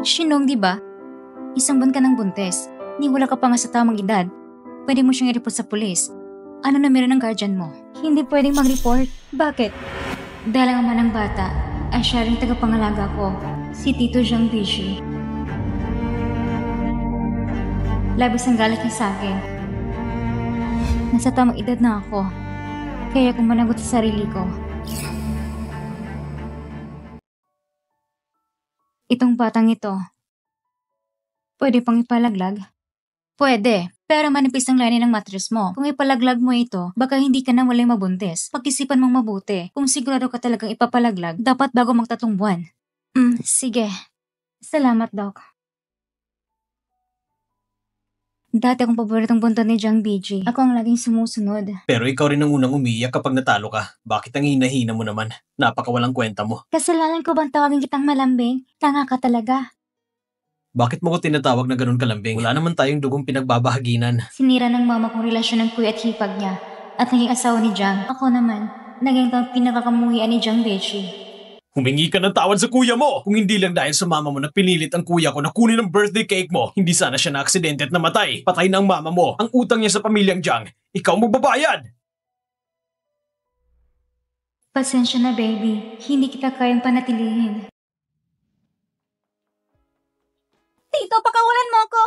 Shinong, di ba? Isang buwan ka ng buntis. Ni wala ka pa nga sa tamang edad. Pwede mo siyang i-report sa pulis. Ano na meron ng guardian mo? Hindi pwedeng mag-report. Bakit? Dahil ang ama ng bata ay siya rin tagapangalaga ko, si Tito Jiang Bishi. Labis ang galit niya sa akin. Nasa tamang edad na ako. Kaya kung managot sa sarili ko. Itong batang ito, pwede pang ipalaglag? Pwede, pero manipis ang lining ng mattress mo. Kung ipalaglag mo ito, baka hindi ka na walay mabuntis. Pag-isipan mong mabuti. Kung sigurado ka talagang ipapalaglag, dapat bago magtatong buwan. Sige. Salamat, Doc. Dati akong paboritong buntot ni Jiang Biji. Ako ang laging sumusunod. Pero ikaw rin ang unang umiiyak kapag natalo ka. Bakit ang hina-hina mo naman? Napakawalang kwenta mo. Kasalanan ko bang tawagin kitang malambing? Tanga ka talaga. Bakit mo ko tinatawag na ganun kalambing? Wala naman tayong dugong pinagbabahaginan. Sinira ng mama kong relasyon ng kuya at hipag niya at naging asawa ni Jiang. Ako naman, naging pinakakamuhian ni Jiang Biji. Humingi ka ng tawad sa kuya mo! Kung hindi lang dahil sa mama mo na pinilit ang kuya ko na kunin ang birthday cake mo, hindi sana siya na-aksidente at namatay. Patay na ang mama mo. Ang utang niya sa pamilyang Jiang. Ikaw magbabayad! Pasensya na, baby. Hindi kita kayang panatilihin. Tito, pakawalan mo ako!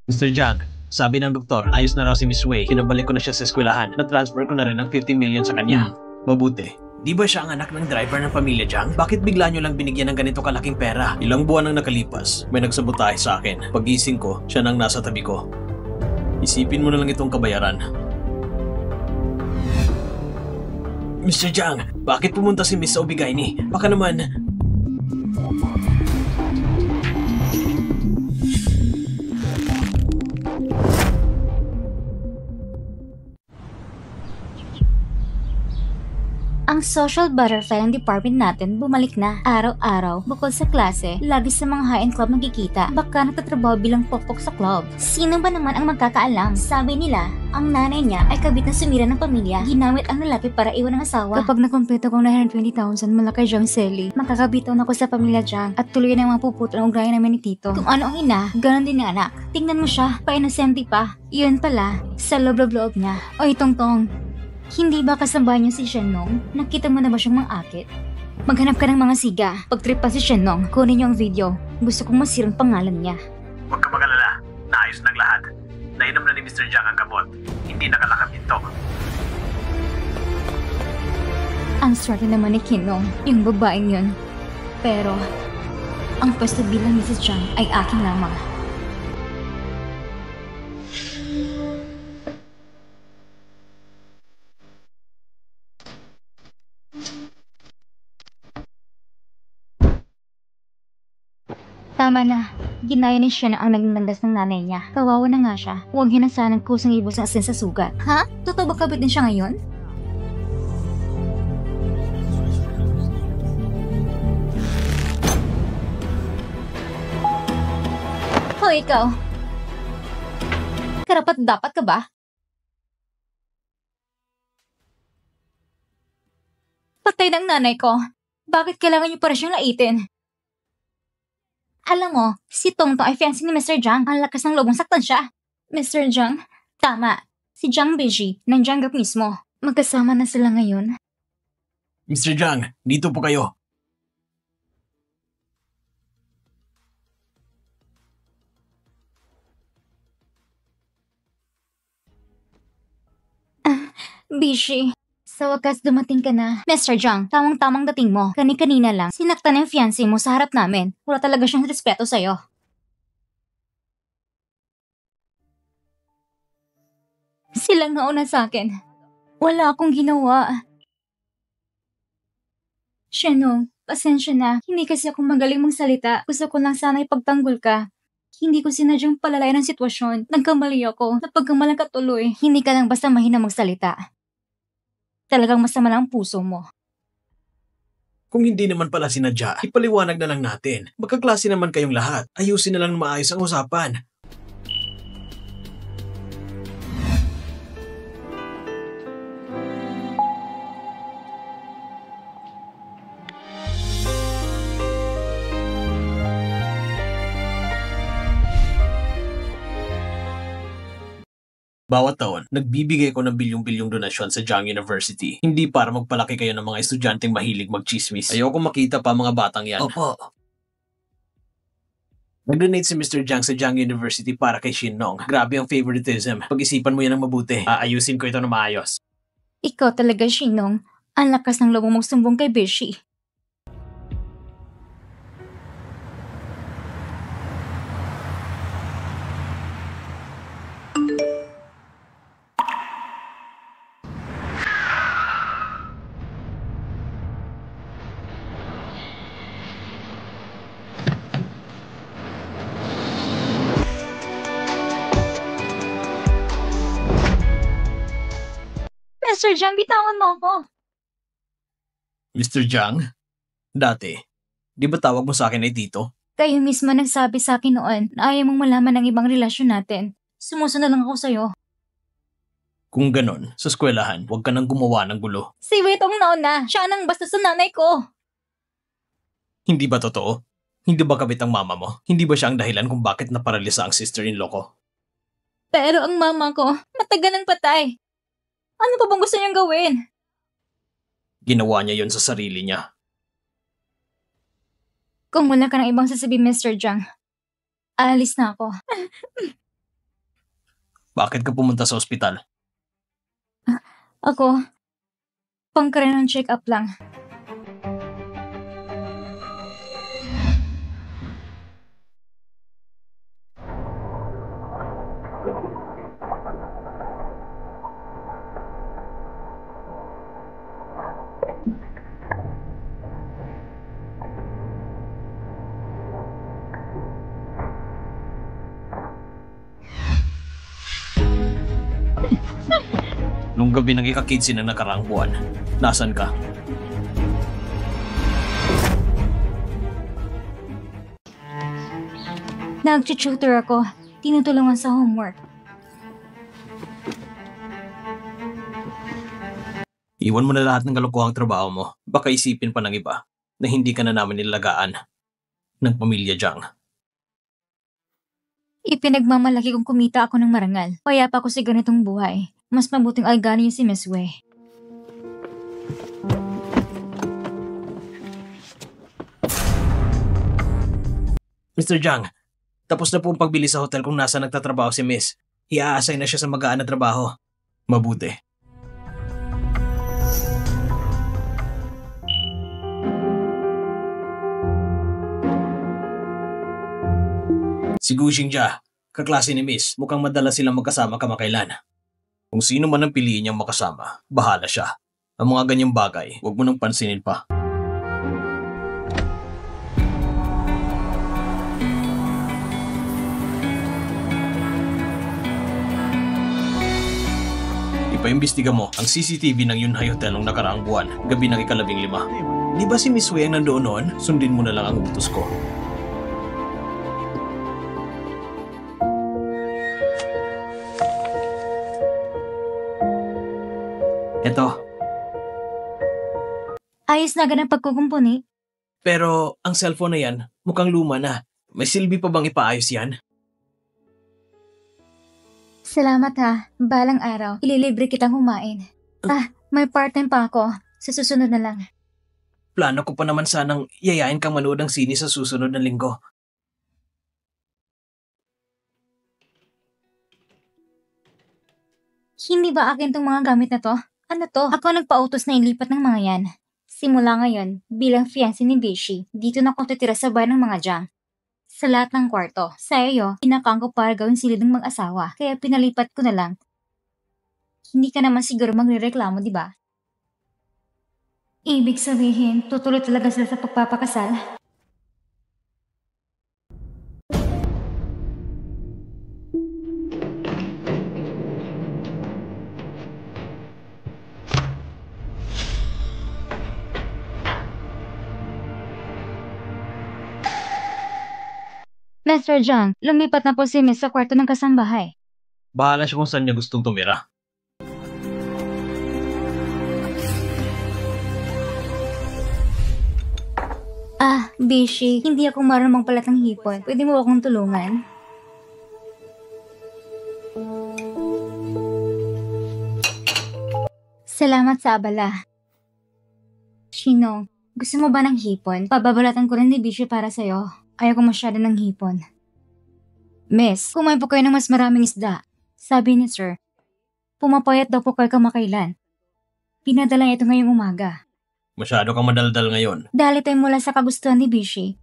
Mr. Jiang, sabi ng doktor, ayos na raw si Miss Wei. Kinabalik ko na siya sa eskwelahan. Na-transfer ko na rin ang 50 million sa kanya. Mabuti. Di ba siya ang anak ng driver ng pamilya Jiang? Bakit bigla nyo lang binigyan ng ganito kalaking pera? Ilang buwan ang nakalipas, may nagsabotahe sa akin. Pag-gising ko, siya nang nasa tabi ko. Isipin mo na lang itong kabayaran. Mr. Jiang, bakit pumunta si Miss Obigaini? Baka naman... Ang social butterfly ng department natin bumalik na. Araw-araw, bukod sa klase, lagi sa mga high-end club magkikita. Baka nagtatrabaho bilang pokpok sa club. Sino ba naman ang magkakaalam? Sabi nila, ang nanay niya ay kabit na sumira ng pamilya. Ginamit ang lalaki para iwan ng asawa. Kapag nakumpleto kong 920,000 mula kay Jiang Seli, makakabitawan ako sa pamilya Jiang at tuloy na mapuputol ang ugali namin ni Tito. Kung ano ang ina, ganon din ang anak. Tingnan mo siya, pa-inosente pa. Yun pala, sa loob-loob niya. Oy, Tongtong. Hindi ba kasama niyo si Shenong? Nakita mo na ba siyang mang-akit? Maghanap ka ng mga siga. Pag-trip pa si Shenong, kunin niyo ang video. Gusto kong masirang pangalan niya. Huwag ka mag-alala. Naayos ng lahat. Nainom na ni Mr. Jiang ang gamot. Hindi nakalakap ito. Ang swerte naman ni Kinong, yung babaeng yun. Pero, ang pwesto bilang Mrs. Jiang ay akin lamang. Tama na. Ginaya ni siya na ang naging landas ng nanay niya. Kawawa na nga siya. Huwag hinasanang kusang ibos ng asin sa sugat. Ha? Totoo ba kabit din siya ngayon? Hoy, ikaw. Karapat dapat ka ba? Patay ng nanay ko. Bakit kailangan niyo para siyang laitin? Alam mo, si Tongtong ay fiancé ni Mr. Jiang. Ang lakas ng loob mong saktan siya. Mr. Jiang? Tama. Si Jiang Biji, ng Jiang Group mismo. Magkasama na sila ngayon. Mr. Jiang, dito po kayo. Bishi, sa wakas dumating ka na. Mr. Jiang, tamang-tamang dating mo. Kani-kanina lang, sinaktan ng fiancé mo sa harap namin. Wala talaga siyang respeto sa'yo. Silang nauna sa akin. Wala akong ginawa. Shenong, pasensya na. Hindi kasi ako magaling magsalita. Gusto ko lang sana ipagtanggol ka. Hindi ko sinadyang palalayan ang sitwasyon. Nagkamali ako. Napagkamalang ka tuloy. Hindi ka lang basta mahina magsalita. Talagang masama lang ang puso mo. Kung hindi naman pala sinadya, ipaliwanag na lang natin. Magkaklase naman kayong lahat. Ayusin na lang maayos ang usapan. Bawat taon, nagbibigay ko ng bilyong-bilyong donasyon sa Jiang University. Hindi para magpalaki kayo ng mga estudyanteng mahilig magchismis. Ayoko makita pa mga batang yan. Opo. Nag-donate si Mr. Jiang sa Jiang University para kay Shinong. Grabe ang favoritism. Pag-isipan mo yan ng mabuti. Aayusin ko ito na maayos. Ikaw talaga, Shinong. Ang lakas ng loob mo magsumbong kay Bishi. Mr. Jiang, bitawan mo ako. Mr. Jiang? Dati, di ba tawag mo sa akin ay Tito? Kayo mismo nagsabi sa akin noon na ayaw mong malaman ng ibang relasyon natin. Sumusunod lang ako sa'yo. Kung ganon, sa eskwelahan, huwag ka nang gumawa ng gulo. Si Wetong nauna. Siya nang basta sa nanay ko. Hindi ba totoo? Hindi ba kabit ang mama mo? Hindi ba siya ang dahilan kung bakit naparalisa ang sister-in-law ko? Pero ang mama ko, matagal ng patay. Ano pa bang gusto niyang gawin? Ginawa niya yon sa sarili niya. Kung wala ka ng ibang sasabihin, Mr. Jiang, aalis na ako. Bakit ka pumunta sa ospital? Ako, pangkarenang check-up lang. Nung gabi ng ika-15 ng nakaraang buwan, nasan ka? Nag-tutor ako. Tinutulungan sa homework. Iwan mo na lahat ng kalokohang trabaho mo. Baka isipin pa ng iba na hindi ka na namin nilagaan ng pamilya Jiang. Ipinagmamalaki kong kumita ako ng marangal. Kaya pa ako sa ganitong buhay. Mas mabuting alganin niyo si Miss Wei. Mr. Jiang, tapos na po ang pagbili sa hotel kung nasa nagtatrabaho si Miss. I-a-assign na siya sa magaan na trabaho. Mabuti. Si Gu Xingjia, kaklase ni Miss, mukhang madalas silang magkasama kamakailan. Kung sino man ang piliin niyang makasama, bahala siya. Ang mga ganyang bagay, huwag mo nang pansinin pa. Ipaimbestiga mo ang CCTV ng Yunhai Hotel noong nakaraang buwan, gabi ng ika-15. Di ba si Miss Wei ang nandoon noon? Sundin mo na lang ang utos ko. Eto. Ayos na agad ang pagkukumpuni. Pero ang cellphone na yan, mukhang luma na. May silbi pa bang ipaayos yan? Salamat ha. Balang araw, ililibre kitang kumain. May part-time pa ako. Sa susunod na lang. Plano ko pa naman sanang yayain kang manood ng sine sa susunod na linggo. Hindi ba akin tong mga gamit na to? Ano to? Ako nagpa-utos na ilipat ng mga yan. Simula ngayon, bilang fiancé ni Bishi, dito na ako titira sa bahay ng mga Jiang. Sa lahat ng kwarto. Sa iyo, pinakang ko para gawin silid ng mag-asawa. Kaya pinalipat ko na lang. Hindi ka naman siguro magrereklamo, di ba? Ibig sabihin, tutuloy talaga sila sa pagpapakasal? Mr. Jung, lumipat na po si Miss sa kwarto ng kasambahay. Bahala siya kung saan niya gustong tumira. Bishi, hindi ako marunong magpalat ng hipon. Pwede mo akong tulungan? Salamat sa abala. Shinong, gusto mo ba ng hipon? Pababalatan ko rin ni Bishi para sa'yo. Ayaw ko masyado ng hipon. Miss, kumain po kayo ng mas maraming isda. Sabi ni Sir, pumapayat daw po kayo kamakailan. Pinadala niya ito ngayong umaga. Masyado kang madaldal ngayon. Dahil ito'y mula sa kagustuhan ni Bishi.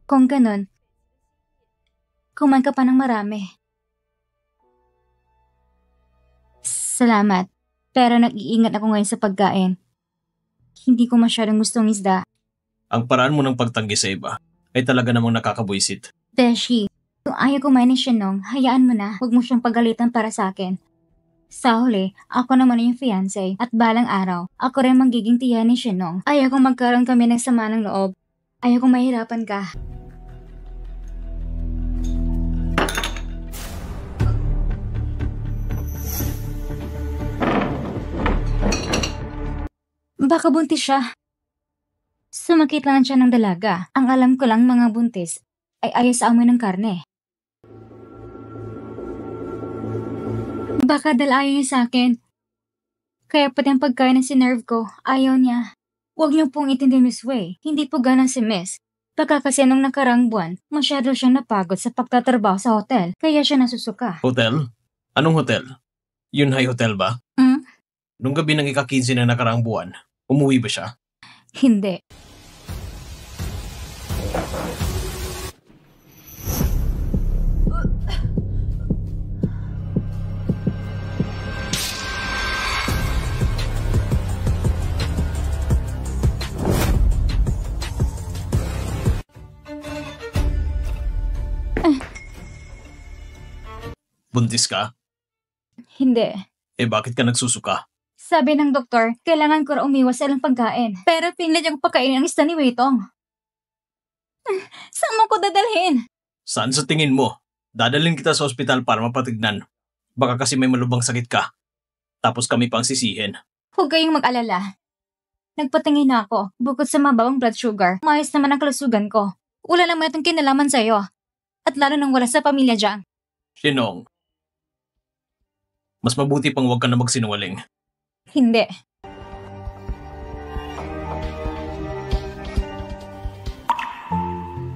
Kung ganun, kumain ka pa ng marami. Salamat, pero nag-iingat ako ngayon sa pagkain. Hindi ko masyadong gustong isda. Ang paraan mo ng pagtanggi sa iba ay talaga namang nakakabuisit. Beshi, kung ayaw kumain ni Shinong, hayaan mo na. Huwag mo siyang pagalitan para sa akin. Sa huli, ako naman yung fiancé at balang araw, ako rin magiging tiya ni Shinong. Ayaw kong magkaroon kami ng sama ng loob. Ayaw kong mahirapan ka. Baka buntis siya. Sumakit lang siya ng dalaga. Ang alam ko lang mga buntis ay ayaw sa amoy ng karne. Baka dahil ayaw niya sa akin. Kaya pati ang pagkain na sinerve ko, ayaw niya. Huwag niyo pong itindi Miss Wei. Hindi po ganun si Miss. Baka kasi nung nakarang buwan, masyado siyang napagod sa pagtatrabaho sa hotel. Kaya siya nasusuka. Hotel? Anong hotel? Yunhai Hotel ba? Nung gabi ng ika-15 na nakaraang buwan, umuwi ba siya? Hindi. Buntis ka? Hindi. Bakit ka nagsusuka? Sabi ng doktor, kailangan ko raw umiwas sa ilang pagkain. Pero pinilit niyang pagkainin ang isda ni Weitong. Saan mo ko dadalhin? Saan sa tingin mo? Dadalhin kita sa ospital para mapatignan. Baka kasi may malubang sakit ka. Tapos kami pang sisihin. Huwag kayong mag-alala. Nagpatingin na ako, bukod sa mababang blood sugar, maayos naman ang kalusugan ko. Wala naman itong kinalaman sa'yo. At lalo nang wala sa pamilya Jiang. Shinong, mas mabuti pang huwag ka na magsinungaling. Hindi.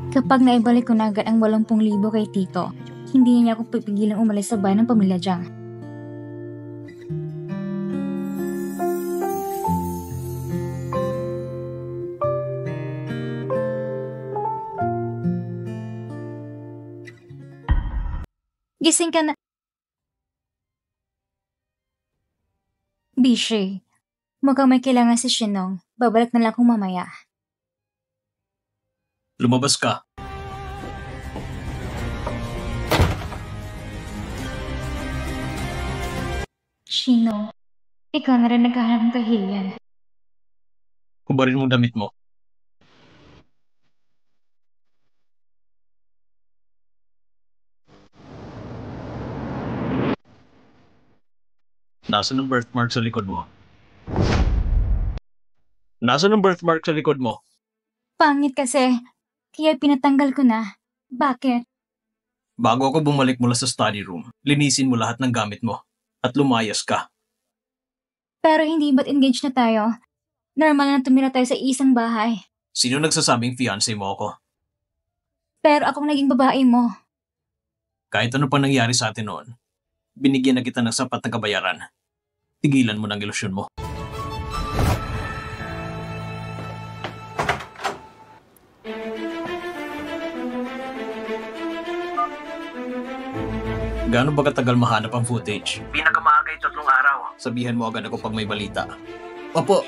Kapag naibalik ko na agad ang 80,000 kay Tito, hindi niya ako pipigilang umalis sa bahay ng pamilya Jiang. Gising ka na. Bishi, mukhang may kailangan si Shinong. Babalik na lang kung mamaya. Lumabas ka. Shinong, ikaw na rin naghahanap ng kahilian. Kubarin mo damit mo. Nasaan ang birthmark sa likod mo? Nasaan ang birthmark sa likod mo? Pangit kasi, kaya pinatanggal ko na. Bakit? Bago ako bumalik mula sa study room, linisin mo lahat ng gamit mo at lumayas ka. Pero hindi ba't engaged na tayo? Normal na tumira tayo sa isang bahay. Sino nagsasabing fiancé mo ako? Pero akong naging babae mo. Kahit ano pa nangyari sa atin noon, binigyan na kita ng sapat na kabayaran. Tigilan mo ng ilusyon mo. Gaano ba katagal mahanap ang footage? Pinakamaaga ay 3 araw. Sabihan mo agad ako pag may balita. Opo.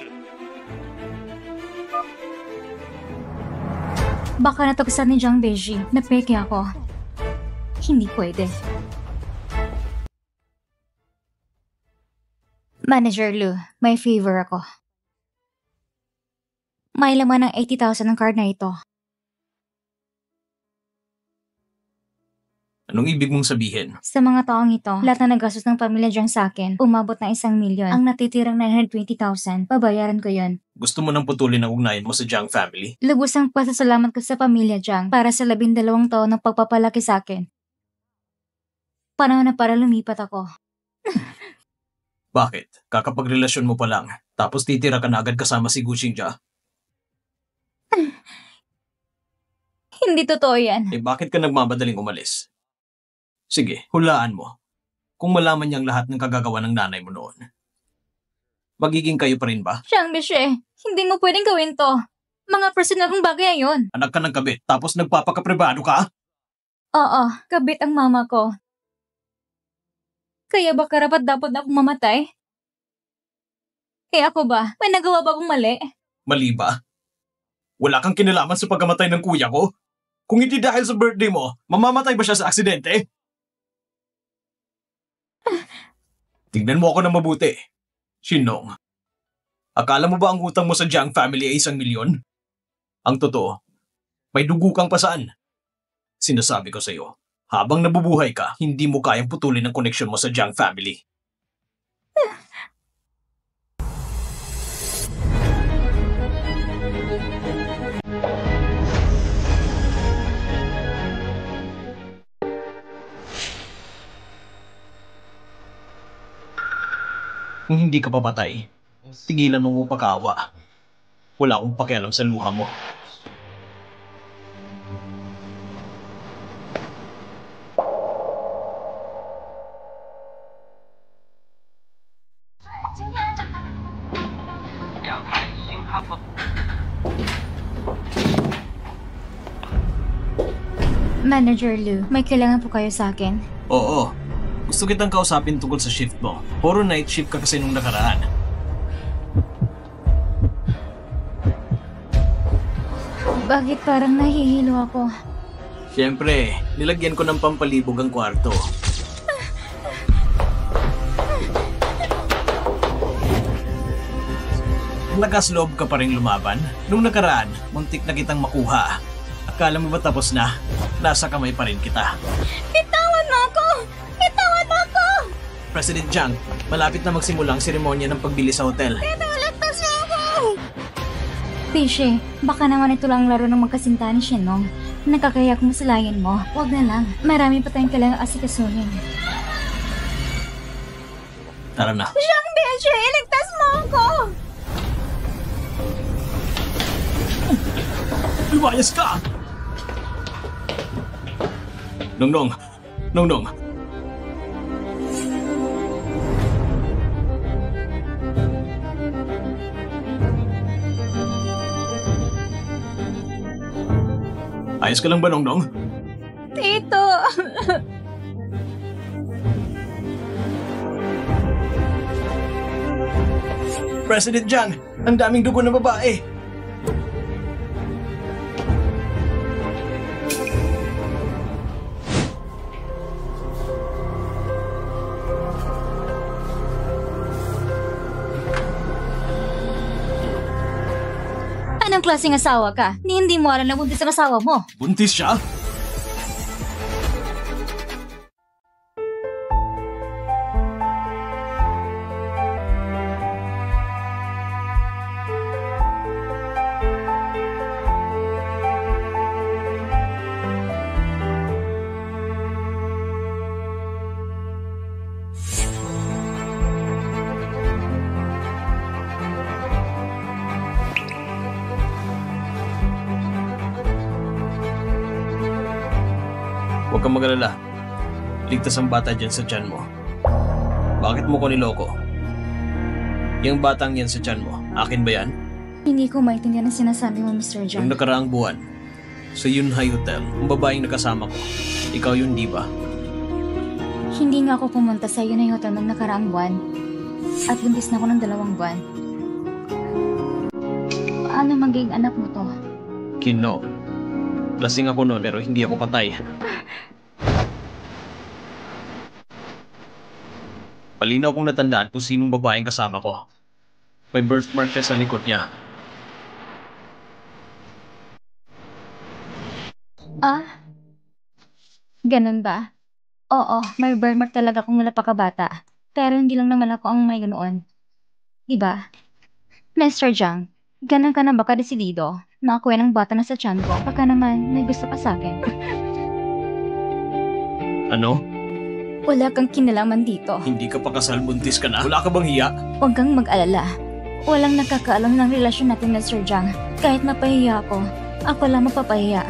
Baka natagsan ni Jiang Beji na peke ako. Hindi pwede. Manager Lu, may favor ako. May laman ng 80,000 ng card na ito. Anong ibig mong sabihin? Sa mga taong ito, lahat na nagastos ng pamilya Jiang sa akin, umabot ng 1,000,000. Ang natitirang 920,000, babayaran ko yon. Gusto mo nang putulin ang ugnayan mo sa Jiang family? Lubos ang pasasalamat ko sa pamilya Jiang para sa 12 taon ng pagpapalaki sa akin. Panahon na para lumipat ako. Bakit? Kakapagrelasyon mo pa lang, tapos titira ka na agad kasama si Gu Xingjia? Hindi totoo yan. Eh bakit ka nagmamadaling umalis? Sige, hulaan mo. Kung malaman niyang lahat ng kagagawa ng nanay mo noon. Magiging kayo pa rin ba? Jiang Beji, hindi mo pwedeng gawin to. Mga personal kong bagay yon. Anak ka ng kabit, tapos nagpapakapribado ka? Oo, kabit ang mama ko. Kaya ba karapat dapat na akong mamatay? Eh ako ba? May nagawa ba akong mali? Mali ba? Wala kang kinalaman sa pagkamatay ng kuya ko? Kung hindi dahil sa birthday mo, mamamatay ba siya sa aksidente? Tignan mo ako na mabuti. Shinong, akala mo ba ang utang mo sa Jiang family ay 1,000,000? Ang totoo, may dugo kang pasaan. Sinasabi ko sa iyo, habang nabubuhay ka, hindi mo kayang putulin ang koneksyon mo sa Jiang family. Kung hindi ka papatay, tigilan mo pagkawa. Wala akong pakialam sa luha mo. Manager Lu, may kailangan po kayo sa akin. Oo. Gusto kitang kausapin tungkol sa shift mo. Puro night shift ka kasi nung nakaraan. Bakit parang nahihilo ako? Siyempre, nilagyan ko ng pampalibog ang kwarto. Lakas-loob ka pa rin lumaban. Nung nakaraan, muntik na kitang makuha. Akala mo ba tapos na? Nasa kamay pa rin kita. Bitawan mo ako! Bitawan mo ako! President Jiang, malapit na magsimula ang seremonya ng pagbili sa hotel. Pinalagtas mo ako! Tishe, baka naman ito lang laro ng magkasinta ni Shenong. Nakakayak mo silayan mo. Huwag na lang. Marami pa tayong kailangang asikasuhin. Tara na. Jiang Beji, iligtas mo ako! Lumayas ka! Nongnong! Nongnong! Ayos ka lang ba, Nongnong? Tito! President Jiang, ang daming dugo ng babae. Anong klaseng asawa ka? Hindi mo alam na buntis ang asawa mo. Buntis siya? Huwag kang mag-alala. Ligtas ang bata dyan sa tiyan mo. Bakit mo ko niloko? Yung batang yan sa tiyan mo, akin ba yan? Hindi ko maintindihan ang sinasabi mo, Mr. Jiang. Yung nakaraang buwan, sa Yunhai Hotel, ang babaeng nakasama ko, ikaw yun, di ba? Hindi nga ako pumunta sa Yunhai Hotel ng nakaraang buwan. At buntis na ako ng 2 buwan. Paano magiging anak mo to? Kino. Lasing ako noon pero hindi ako patay. Palinaw kong natandaan kung sinong babaeng kasama ko. May birthmark siya sa likod niya. Ah? Ganun ba? Oo, may birthmark talaga kung napakabata. Pero hindi lang naman ako ang may ganoon. Diba? Mr. Jiang, ganun ka na ba kadesidido? Nakakuha ng bata na sa tiyan ko. Baka naman may gusto pa sa akin. Ano? Wala kang kinalaman dito. Hindi ka pa kasal, buntis ka na? Wala ka bang hiya? Huwag kang mag-alala. Walang nakakaalam ng relasyon natin, Mr. Jiang. Kahit mapahiya ako lang mapapahiya.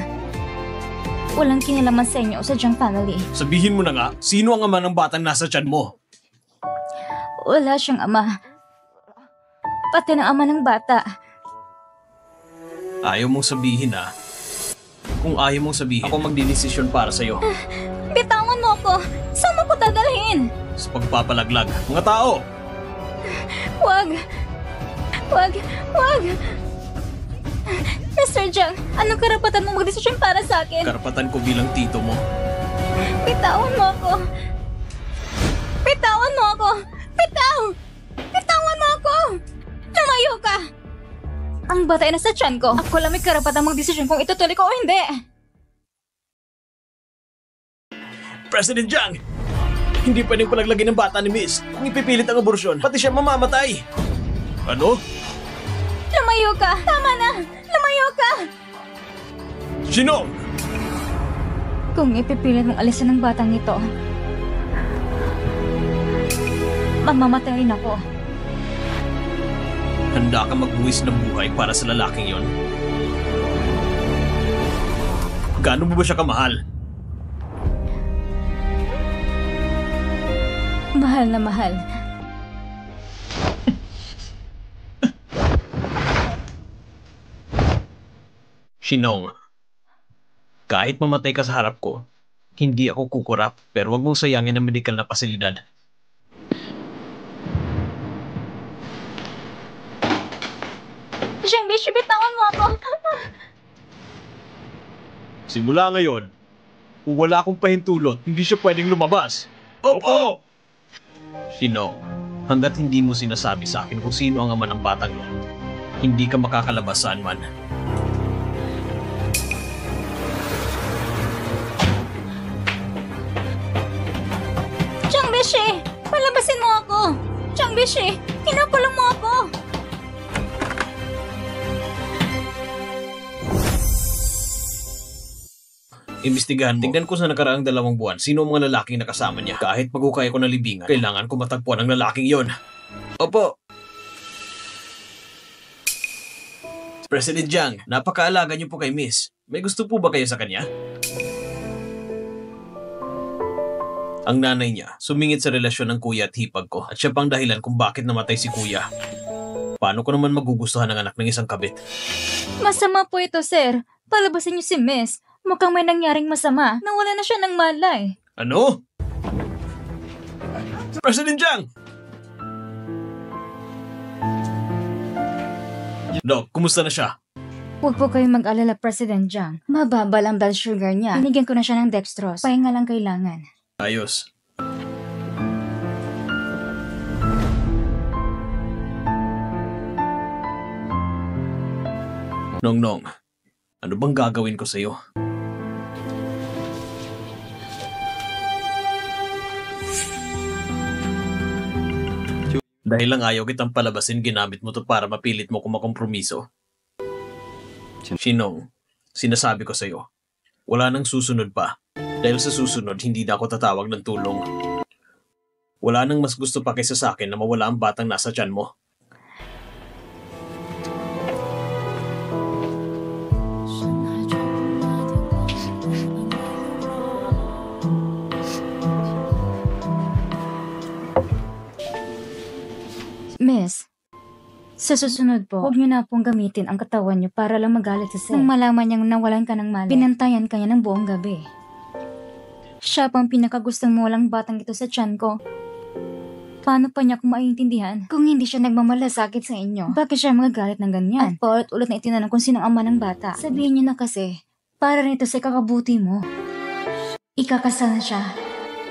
Walang kinalaman sa inyo o sa Jiang family. Sabihin mo na nga, sino ang ama ng batang nasa tiyan mo? Wala siyang ama. Pati ng ama ng bata. Ayaw mong sabihin ah. Kung ayaw mong sabihin, ako magdidesisyon para sa'yo. Bitawan mo ako! Saan mo ko dadalhin? Sa pagpapalaglag. Mga tao! Wag! Wag! Wag! Mr. Jiang, anong karapatan mo magdesisyon para sa akin? Karapatan ko bilang tito mo. Bitawan mo ako! Bitawan mo ako! Bitawan mo ako! Lumayo ka! Ang bata ay nasa tiyan ko. Ako lang may karapatan magdesisyon kung itutuloy ko o hindi. President Jiang! Hindi pwedeng palaglagin ng bata ni Miss. Kung ipipilit ang aborasyon, pati siya mamamatay. Ano? Lumayo ka! Tama na! Lumayo ka! Sino? Kung ipipilit mong alisan ng batang ito, mamamatay rin ako. Handa ka magbuwis ng buhay para sa lalaking yon? Gaano mo ba siya kamahal? Mahal na mahal. Shinong, kahit mamatay ka sa harap ko, hindi ako kukurap, pero wag mong sayangin ang medikal na pasilidad. Jiang Bishi, bitawan mo ako! Simula ngayon, kung wala akong pahintulot, hindi siya pwedeng lumabas. Opo! Shinong, hanggat hindi mo sinasabi sa akin kung sino ang ama ng batang yun, hindi ka makakalabas saan man. Jiang Bishi! Palabasin mo ako! Jiang Bishi! Kinakulong mo ako! Imbestigahan mo. Tignan ko sa nakaraang 2 buwan sino ang mga lalaking nakasama niya. Kahit magukay ako ng libingan, kailangan ko matagpuan ang lalaking yon. Opo. President Jiang, napakaalaga niyo po kay Miss. May gusto po ba kayo sa kanya? Ang nanay niya, sumingit sa relasyon ng kuya at hipag ko at siya pang dahilan kung bakit namatay si kuya. Paano ko naman magugustuhan ang anak ng isang kabit? Masama po ito, sir. Palabasin niyo si Miss. Mukhang may nangyaring masama. Nawala na siya ng malay. Ano? President Jiang! Doc, kumusta na siya? Huwag po kayong mag-alala, President Jiang. Mababa lang blood sugar niya. Binigyan ko na siya ng dextrose. Pahinga lang kailangan. Ayos. Nongnong, ano bang gagawin ko sa'yo? Dahil lang ayaw kitang palabasin, ginamit mo to para mapilit mo kung makompromiso. Shinong, sinasabi ko sa'yo, wala nang susunod pa. Dahil sa susunod, hindi na ako tatawag ng tulong. Wala nang mas gusto pa kaysa sa akin na mawala ang batang nasa tiyan mo. Miss, sa susunod po, huwag niyo na pong gamitin ang katawan niyo para lang magalit sa sir. Nang malaman niyang nawalan ka ng malay, binantayan ka niya ng buong gabi. Siya pang pinakagustong mawalang batang ito sa tiyan ko. Paano pa niya kung maiintindihan? Kung hindi siya nagmamalasakit sa inyo, bakit siya magagalit ng ganyan? At paulit-ulit na itinanong kung sino ang ama ng bata. Sabihin niyo na kasi, para nito sa kakabuti mo. Ikakasal na siya.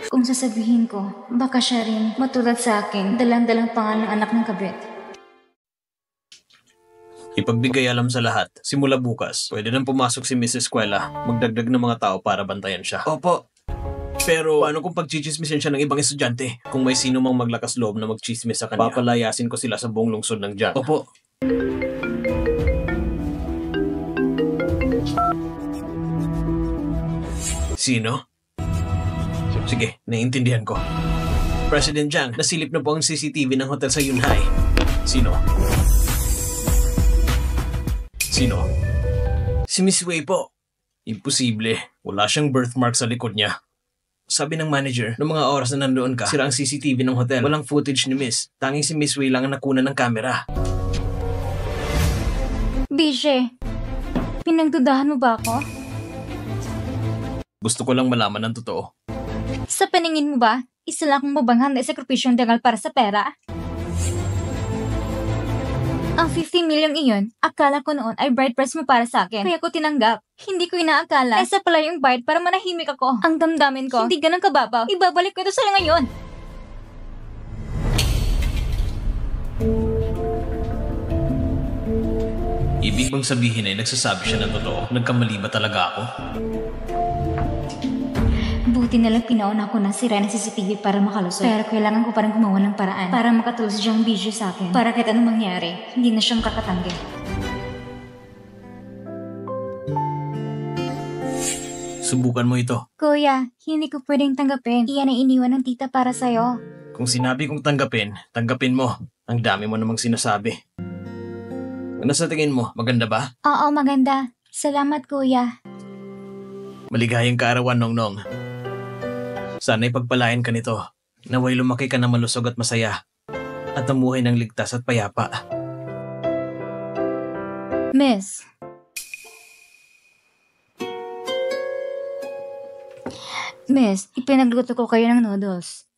Kung sasabihin ko, baka siya rin matulad sa akin, dalang-dalang pangalan ng anak ng kabit. Ipagbigay alam sa lahat. Simula bukas, pwede nang pumasok si Mrs. Eskwela. Magdagdag ng mga tao para bantayan siya. Opo. Pero paano kung pagchichismisin siya ng ibang estudyante? Kung may sino mang maglakas loob na magchismis sa kanya, papalayasin ko sila sa buong lungsod ng Jiang. Opo. Sino? Sige, naiintindihan ko. President Jiang, nasilip na po ang CCTV ng hotel sa Yunhai. Sino? Sino? Si Miss Wei po. Imposible. Wala siyang birthmark sa likod niya. Sabi ng manager, noong mga oras na nandoon ka, sira ang CCTV ng hotel. Walang footage ni Miss. Tanging si Miss Wei lang ang nakuna ng camera. Bishe, pinagdudahan mo ba ako? Gusto ko lang malaman ang totoo. Sa paningin mo ba, isa lang akong mabanghang na isakripisyong dangal para sa pera? Ang 50 million iyon, akala ko noon ay bride price mo para sa akin. Kaya ko tinanggap. Hindi ko inaakala. Esa pala yung bride para manahimik ako. Ang damdamin ko, hindi ganun kababaw. Ibabalik ko ito sa'yo ngayon. Ibig bang sabihin ay nagsasabi siya ng totoo? Nagkamali ba talaga ako? Buti nalang pinauna ko ng sira ng CCTV para makalusot. Pero kailangan ko pa rin gumawa ng paraan para makatulong si Jiang Bijou sa akin. Para kahit anong mangyari, hindi na siyang kakatanggi. Subukan mo ito. Kuya, hindi ko pwedeng tanggapin. Iyan ay iniwan ng tita para sa'yo. Kung sinabi kong tanggapin, tanggapin mo. Ang dami mo namang sinasabi. Ano sa tingin mo? Maganda ba? Oo, maganda. Salamat, kuya. Maligayang kaarawan, Nongnong. Sana'y pagpalain ka nito. Naway lumaki ka na malusog at masaya. At namuhay ng ligtas at payapa. Miss. Miss, ipinagluto ko kayo ng noodles.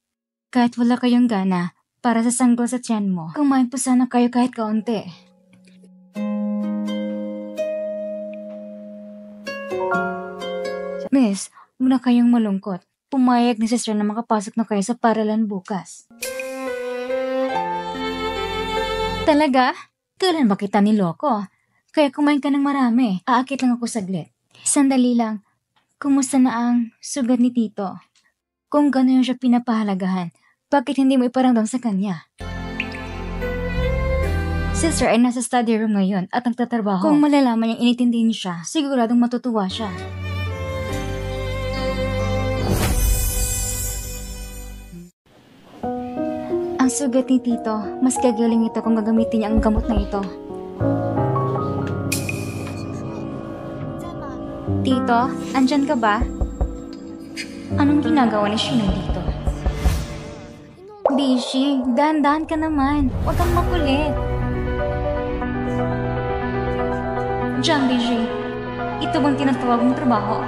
Kahit wala kayong gana, para sa sanggol sa tiyan mo, kumain po sana kayo kahit kaunti. Miss, huwag na kayong malungkot. Pumayag ni sister na makapasok na kayo sa paralan bukas. Talaga? Kailan ba kita niloko? Kaya kumain ka ng marami. Aakit lang ako saglit. Sandali lang. Kumusta na ang sugat ni Tito? Kung gano'n siya pinapahalagahan, bakit hindi mo iparamdam sa kanya? Sister ay nasa study room ngayon at nagtatrabaho. Kung malalaman niyang initindihin siya, siguradong matutuwa siya. Ang sugat ni Tito, mas gagaling ito kung gagamitin niya ang gamot na ito. Tito, andyan ka ba? Anong ginagawa ni Shinong dito? Bishi, dahan-dahan ka naman. Huwag kang makulit. Jiang Bishi, ito bang tinatawag mong trabaho?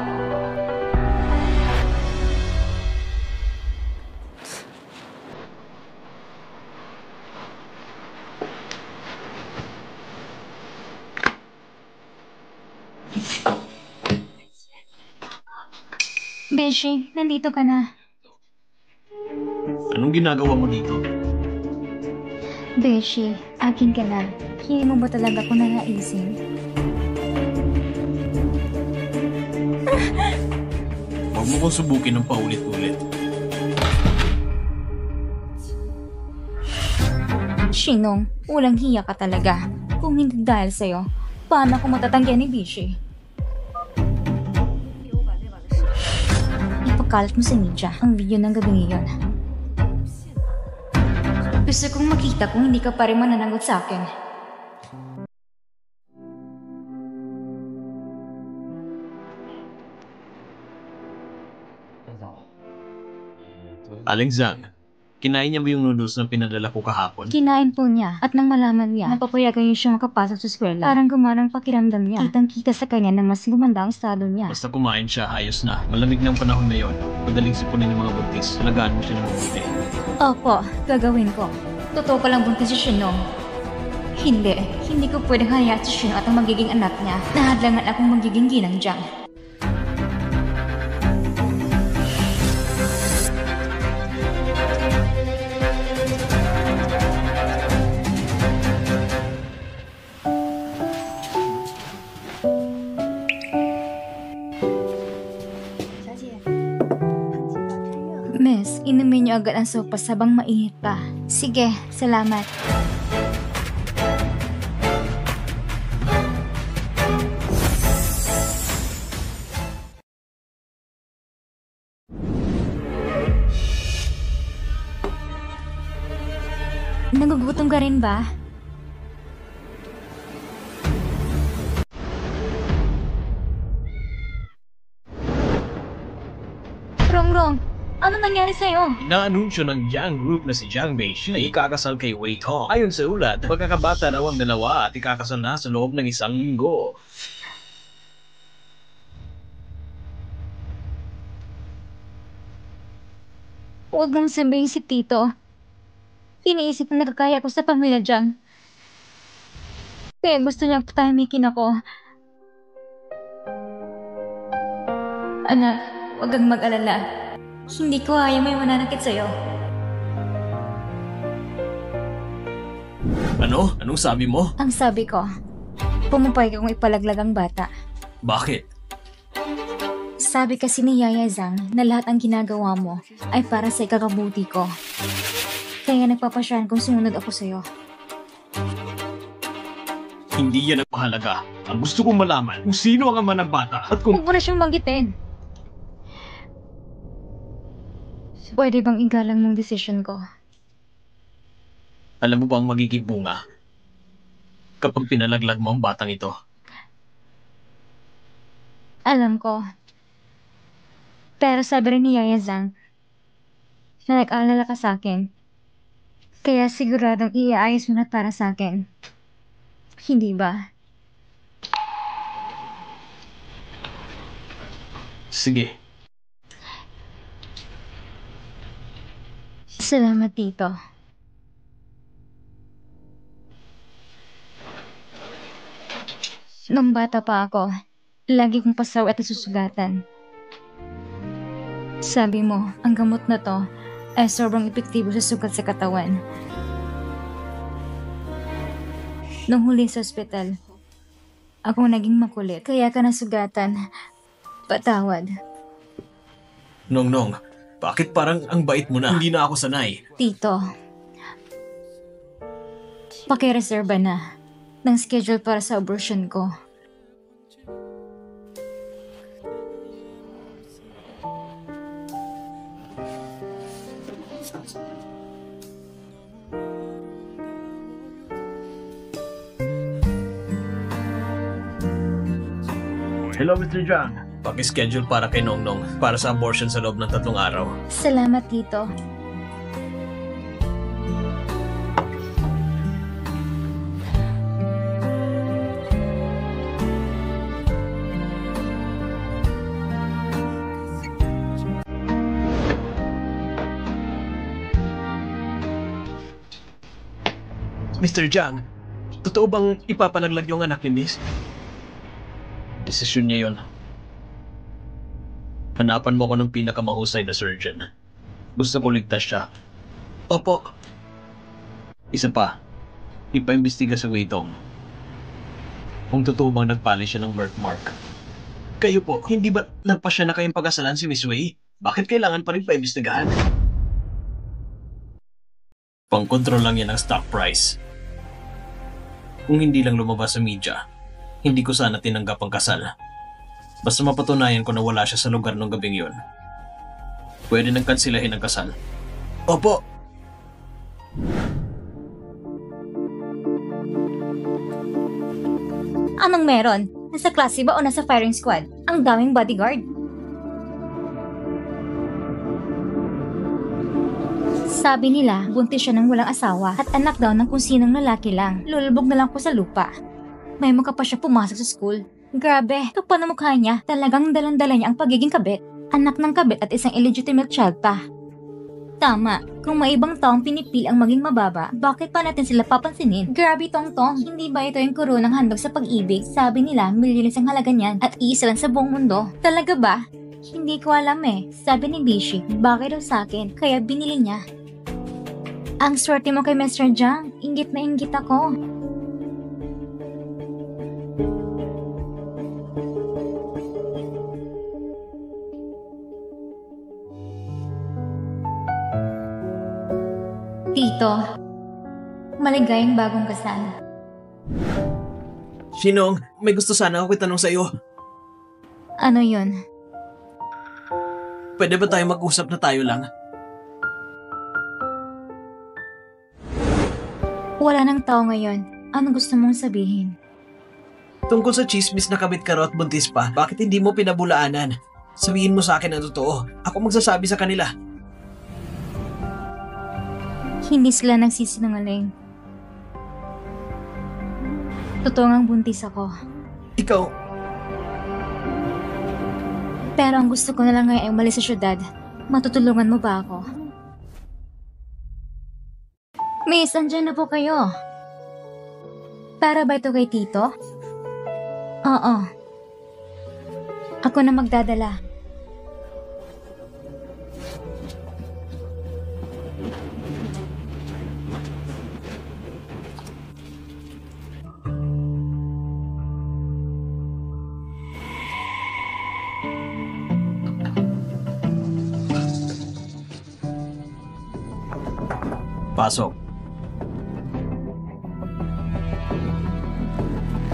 Beshi, nandito ka na. Anong ginagawa mo dito? Beshi, akin ka na. Hindi mo ba talaga ako nanaisin? Huwag mo kong subukin ng paulit-ulit. Shinong, walang hiya ka talaga. Kung hindi dahil sa'yo, paano ako matatanggihan ni Bishi? Ipakalat mo sa media ang video ng gabi ngayon. Gusto kong makita kung hindi ka pa rin mananagot sa akin. Aling Zhang, Kinain niya mo yung noodles na pinadala ko kahapon? Kinain po niya at nang malaman niya, napapayagan niya siyang makapasok sa eskwela. Parang gumanang pakiramdam niya. Kitang-kita sa kanya na mas gumanda ang estado niya. Basta kumain siya, ayos na. Malamig ng panahon na yon. Madaling sipunin ng mga buntis. Alagaan mo siya ng mabuti. Opo, gagawin ko. Totoo palang buntis si Shinong. Hindi ko pwedeng hayaan si Shinong at ang magiging anak niya. Nahadlangan akong magiging ginangjang. Miss, inumin niyo agad ang sopas habang mainit pa. Sige, salamat. Nagugutom ka rin ba? Rongrong, ano nangyari sa'yo? Inaanunsyo ng Jiang Group na si Jiang Beixi na ikakasal kay Wei Tong. Ayon sa ulat, magkakabata raw ang dalawa at ikakasal na sa loob ng 1 linggo. Huwag mong sabihin si Tito. Iniisip na nakakaya ko sa pamilya Jiang. Kaya gusto niyang patahimikin ako. Anak, huwag kang mag-alala. Hindi ko ayaw may mananakit sa'yo. Ano? Anong sabi mo? Ang sabi ko, pumapay kong ipalaglag ang bata. Bakit? Sabi kasi ni Yaya Zhang na lahat ang ginagawa mo ay para sa ikakabuti ko. Kaya nagpapasyahan kung sumunod ako sa'yo. Hindi yan ang mahalaga. Ang gusto kong malaman kung sino ang ama ng bata at kung... Huwag mo na siyang banggitin. Pwede bang igalang mong desisyon ko? Alam mo ba ang magiging bunga kapag pinalaglag mo ang batang ito? Alam ko. Pero sabi rin ni Yaya Zhang na nag-aalala ka sa akin. Kaya siguradong iaayos mo na para sa akin. Hindi ba? Sige. Salamat, Tito. Nung bata pa ako, lagi kong pasaw at nasusugatan. Sabi mo, ang gamot na to ay sobrang epektibo sa sugat sa katawan. Nung huli sa ospital, ako naging makulit. Kaya ka nasugatan. Patawad. Nong, bakit parang ang bait mo na? Hindi na ako sanay. Tito, pakireserba na ng schedule para sa abortion ko. Hello, Mr. Jiang. Paki-schedule para kay Nongnong para sa abortion sa loob ng 3 araw. Salamat, Tito. Mr. Jiang, totoo bang ipapalaglag yung anak ni Miss? Desisyon niya yun. Hanapan mo ko ng pinakamahusay na surgeon. Gusto ko ligtas siya. Opo. Isa pa, ipaimbestiga sa Weitong. Kung totoo bang nagpali siya ng birthmark. Kayo po, hindi ba nagpasya na kayong pag-asalan si Miss Wei? Bakit kailangan pa rin paimbestigahan? Pang-control lang yan ang stock price. Kung hindi lang lumabas sa media, hindi ko sana tinanggap ang kasal. Basta mapatunayan ko na wala siya sa lugar ng gabing yun. Pwede nang kansilahin ang kasal. Opo! Anong meron? Nasa klase ba o nasa firing squad? Ang daming bodyguard. Sabi nila, buntis siya ng walang asawa at anak daw ng kung sinong lalaki lang. Lulubog na lang po sa lupa. May mukha pa siya pumasok sa school. Grabe, kapal na mukha niya. Talagang dalang-dala niya ang pagiging kabit. Anak ng kabit at isang illegitimate child pa. Tama, kung may ibang taong pinipili ang maging mababa, bakit pa natin sila papansinin? Grabe tong-tong, hindi ba ito yung koronang handog sa pag-ibig? Sabi nila, milyones ang halaga niyan at iisa lang sa buong mundo. Talaga ba? Hindi ko alam eh. Sabi ni Bishi, bagay daw sa akin, kaya binili niya. Ang swerte mo kay Mr. Jang, inggit na inggit ako. Tito, maligayang bagong kasal. Shinong, may gusto sana ako itanong sa'yo. Ano yun? Pwede ba tayo mag-usap na tayo lang? Wala nang tao ngayon. Ano gusto mong sabihin? Tungkol sa chismis na kabit ka raw at buntis pa, bakit hindi mo pinabulaanan? Sabihin mo sa akin ang totoo. Ako magsasabi sa kanila. Hindi sila nagsisinungaling. Totoo ngang buntis ako. Ikaw, Pero ang gusto ko na lang ngayon ay umalis sa syudad. Matutulungan mo ba ako? Miss, andyan na po kayo. Para ba ito kay Tito? Oo. Ako na magdadala. pasok.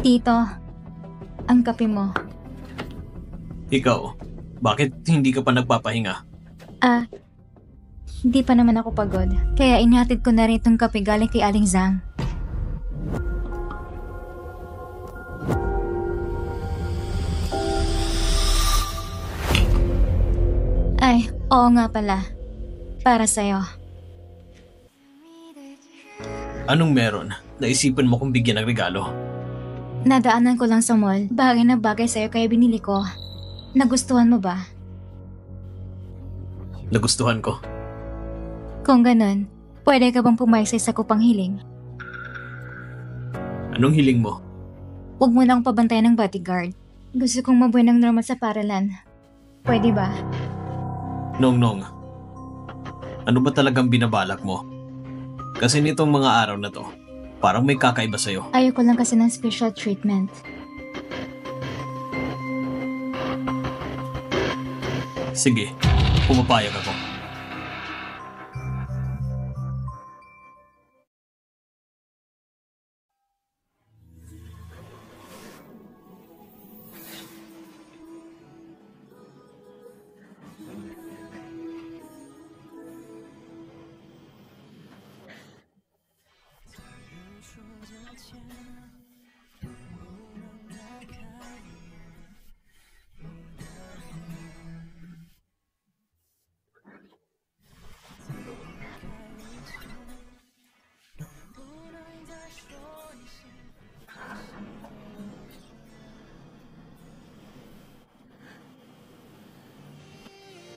Tito, ang kape mo. Ikaw, bakit hindi ka pa nagpapahinga? Hindi pa naman ako pagod. Kaya inhatid ko na rin itong kape galing kay Aling Zhang. Ay, oo nga pala. Para sa'yo. Anong meron? Naisipan mo kung bigyan ng regalo? Nadaanan ko lang sa mall. Bagay na bagay sa'yo kaya binili ko. Nagustuhan mo ba? Nagustuhan ko. Kung ganun, pwede ka bang pumayag sa isa ko pang hiling? Anong hiling mo? Huwag mo nang pabantayan ng bodyguard. Gusto kong mabuhay ng normal sa paralan. Pwede ba? Nong, ano ba talagang binabalak mo? Kasi nitong mga araw na to, parang may kakaiba sa'yo. Ayoko lang kasi ng special treatment. Sige, pumapayag ako.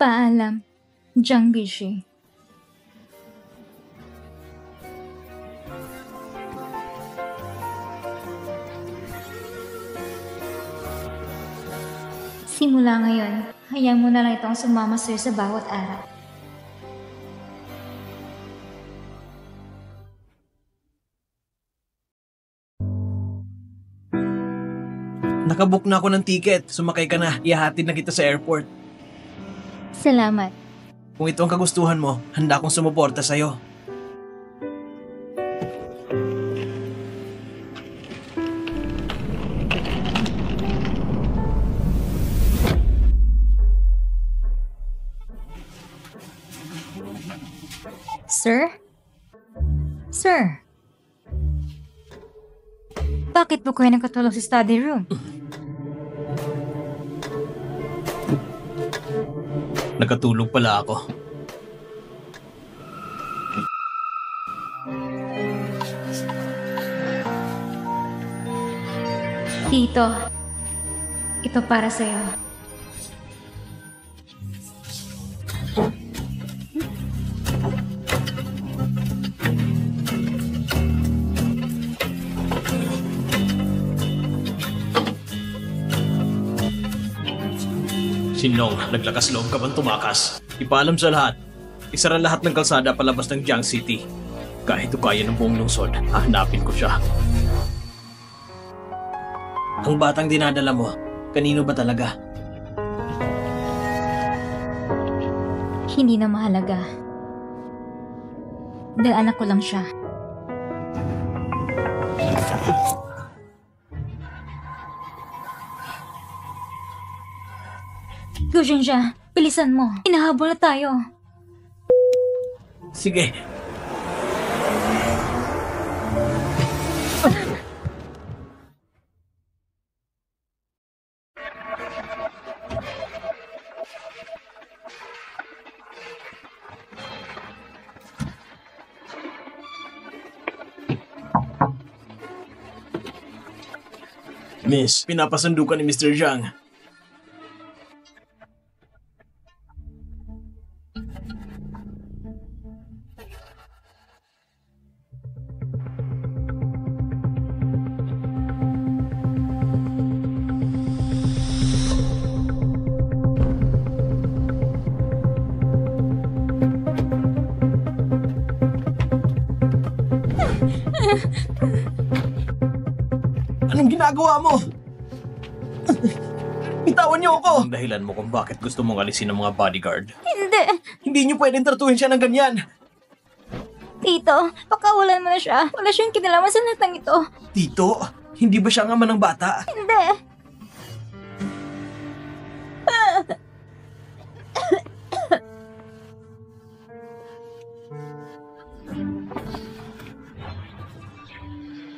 Paalam, Jiang Bishi. Simula ngayon, hayaan mo na lang itong sumama sa'yo sa bawat araw. Nakabook na ako ng ticket. Sumakay ka na. Ihahatid na kita sa airport. Salamat. Kung ito ang kagustuhan mo, handa akong sumuporta sa'yo. Sir? Sir? Bakit po kayo nakatulog sa study room? Nakatulog pala ako. Tito, ito para sa'yo. Sinong, naglakas loob ka bang tumakas? Ipaalam sa lahat. Isara lahat ng kalsada palabas ng Jiang City. Kahit kaya ng buong lungsod, hahanapin ko siya. Ang batang dinadala mo, kanino ba talaga? Hindi na mahalaga. Dahil anak ko lang siya. Gujinja, bilisan mo. Inahabol na tayo. Sige. Miss, pinapasandukan ni Mr. Jiang. Anong ginagawa mo? Bitawan niyo ako! Ang dahilan mo kung bakit gusto mong alisin ng mga bodyguard. Hindi. Hindi niyo pwedeng tratuhin siya ng ganyan. Tito, pakawalan mo na siya. Wala siyang kinalaman sa lahat ng ito. Tito, hindi ba siya ang ama ng bata? Hindi.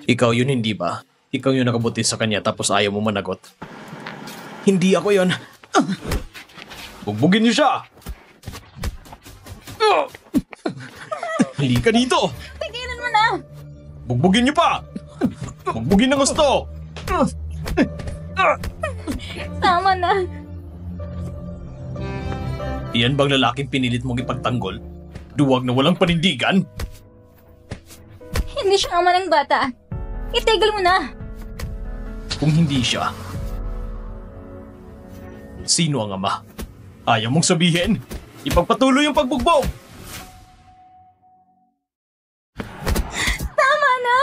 Ikaw yun, hindi ba? Ikaw yung nakabuti sa kanya tapos ayaw mo managot. Hindi ako yun. Bugbugin niyo siya! Halika dito! Tigilan mo na! Bugbugin niyo pa! Bugbugin ng gusto! Tama na. Iyan bang lalaking pinilit mong ipagtanggol? Duwag na walang panindigan? Hindi siya ama ng bata. Itigil mo na. Kung hindi siya, sino ang ama? Ayaw mong sabihin? Ipagpatuloy yung pagbugbog! Tama na!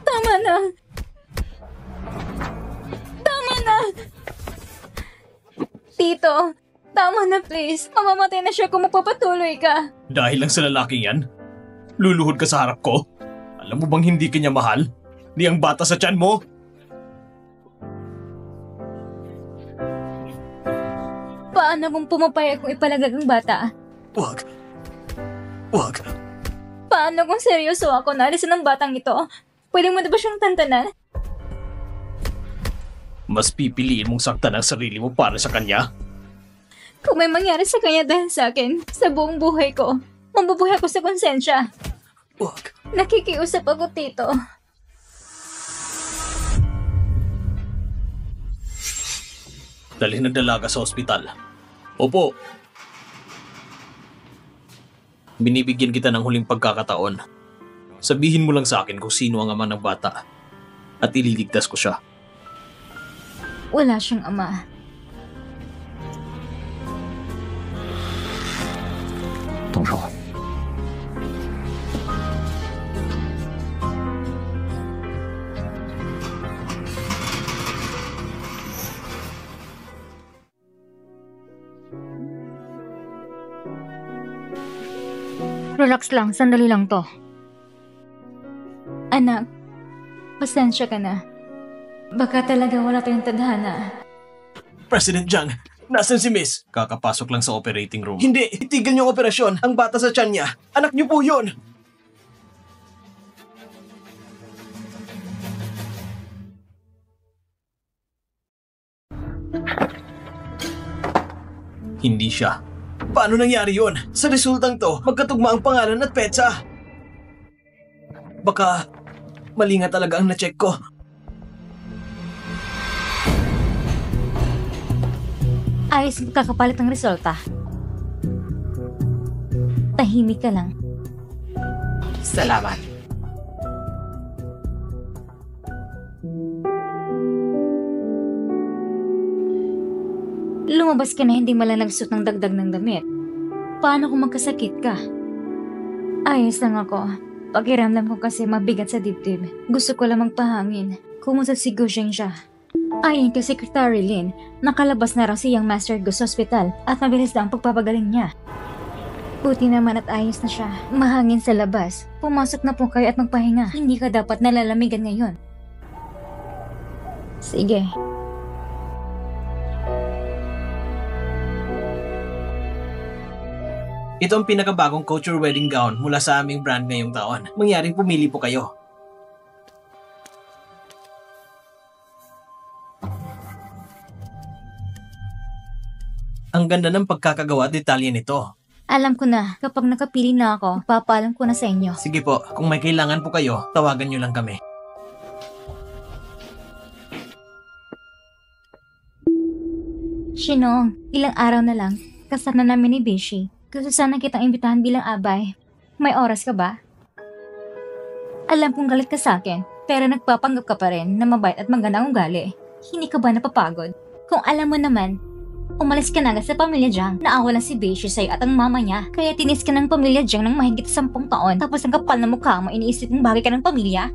Tama na! Tama na! Tito, tama na please. Mamamatay na siya kung magpapatuloy ka. Dahil lang sa lalaking yan, luluhod ka sa harap ko? Alam mo bang hindi kanya mahal? Ni ang bata sa tiyan mo? Paano kung pumapayag kung ipalagag ang bata? Wag. Wag. Paano kung seryoso ako na alisin ang batang ito? Pwede mo na ba siyang tantanan? Mas pipiliin mong saktan ang sarili mo para sa kanya? Kung may mangyari sa kanya dahil sa akin, sa buong buhay ko, mabubuhay ako sa konsensya. Wag. Nakikiusap ako, Tito. Dalhin ang dalaga sa ospital. Opo. Binibigyan kita ng huling pagkakataon. Sabihin mo lang sa akin kung sino ang ama ng bata at ililigtas ko siya. Wala siyang ama. Relax lang, sandali lang to. Anak, pasensya ka na. Baka talaga wala tayong tadhana. President Jiang, nasan si Miss? Kakapasok lang sa operating room. Hindi, itigil niyo ang operasyon. Ang bata sa tiyan niya. Anak niyo po yun. Hindi siya. Paano nangyari yun? Sa resultang to, magkatugma ang pangalan at petsa. Baka Mali nga talaga ang na-check ko. Ayos kakapalit ng resulta. Tahimik ka lang. Salamat. Lumabas ka na hindi malalagsuot ng dagdag ng damit. Paano kung magkasakit ka? Ayos lang ako. Pakiramdam ko kasi mabigat sa dibdib. Gusto ko lang magpahangin. Kumusta si Gusheng siya? Ayon kay Secretary Lin, nakalabas na raw siyang Master Gus sa ospital at mabilis lang ang pagpapagaling niya. Buti naman at ayos na siya. Mahangin sa labas. Pumasok na po kayo at magpahinga. Hindi ka dapat nalalamigan ngayon. Sige. Ito ang pinakabagong couture wedding gown mula sa aming brand ngayong taon. Mangyaring pumili po kayo. Ang ganda ng pagkakagawa at detalye nito. Alam ko na, kapag nakapili na ako, papaalam ko na sa inyo. Sige po, kung may kailangan po kayo, tawagan nyo lang kami. Shinong, ilang araw na lang, kasal na namin ni Bishi. Gusto sana kitang imbitahan bilang abay. May oras ka ba? Alam kong galit ka sa akin, pero nagpapanggap ka pa rin na mabait at maganda ang ugali. Hindi ka ba napapagod? Kung alam mo naman, umalis ka na agad sa pamilya Jiang. Naawa lang si Bishi sa'yo at ang mama niya. Kaya tinis ka ng pamilya Jiang ng mahigit 10 taon. Tapos ang kapal na mukha mo, iniisip mong bagay ka ng pamilya?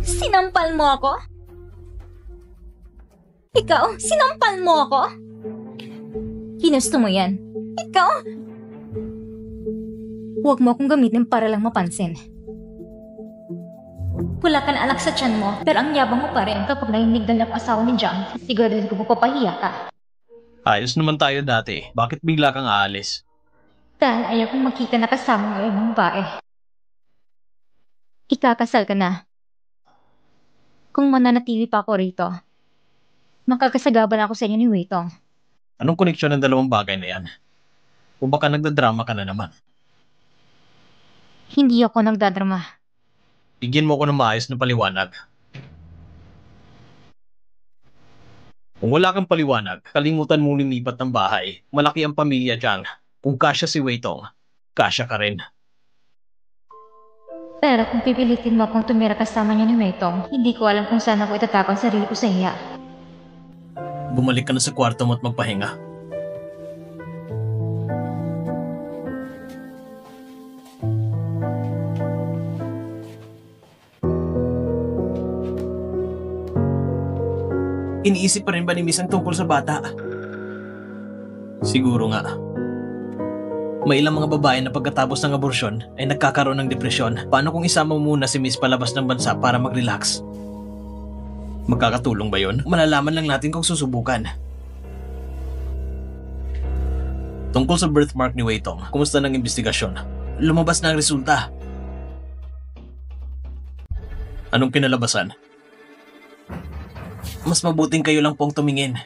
Sinampal mo ako? Ikaw, sinampal mo ako? Ginusto mo yan. Ikaw? Huwag mo akong gamitin para lang mapansin. Wala ka na anak sa tiyan mo, pero ang yabang mo pa rin kapag narinig na lang asawa ni Jiang. Siguraduhin ko papahiya ka. Ayos naman tayo dati. Bakit bigla kang aalis? Dahil ayaw kong makita na kasama ng ibang babae. Ikakasal ka na. Kung mananatili pa ako rito, makakasagabal ako sa inyo ni Weitong. Anong koneksyon ng dalawang bagay na yan? O baka nagdadrama ka na naman? Hindi ako nagdadrama. Bigyan mo ako ng maayos na paliwanag. Kung wala kang paliwanag, kalimutan mong lumipat ng bahay. Malaki ang pamilya Jiang. Kung kasya si Weitong, kasya ka rin. Pero kung pipilitin mo akong tumira kasama niya ni Weitong, hindi ko alam kung saan ako itatakal sarili ko sa iya. Bumalik ka na sa kwarto mo at magpahinga. Iniisip pa rin ba ni Miss ang tungkol sa bata? Siguro nga. May ilang mga babae na pagkatapos ng aborsyon ay nagkakaroon ng depresyon. Paano kung isama mo muna si Miss palabas ng bansa para mag-relax? Magkakatulong ba yun? Malalaman lang natin kung susubukan. Tungkol sa birthmark ni Weitong, kumusta ng investigasyon? Lumabas na ang resulta. Anong kinalabasan? Mas mabuting kayo lang pong tumingin.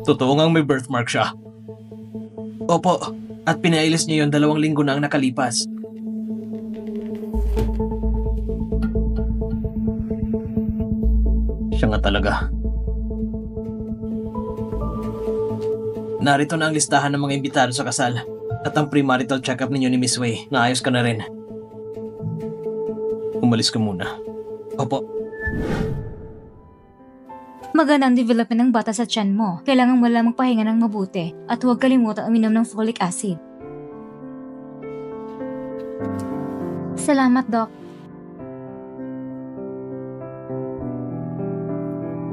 Totoo ngang may birthmark siya. Opo, at pinailis niya yon 2 linggo na ang nakalipas. Siya nga talaga. Narito na ang listahan ng mga imbitado sa kasal at ang premarital check-up ninyo ni Miss Wei. Naayos ka na rin. Umalis ka muna. Opo. Maganda ang development ng bata sa tiyan mo. Kailangan wala magpahinga ng mabuti at huwag kalimutan uminom ng folic acid. Salamat, Doc.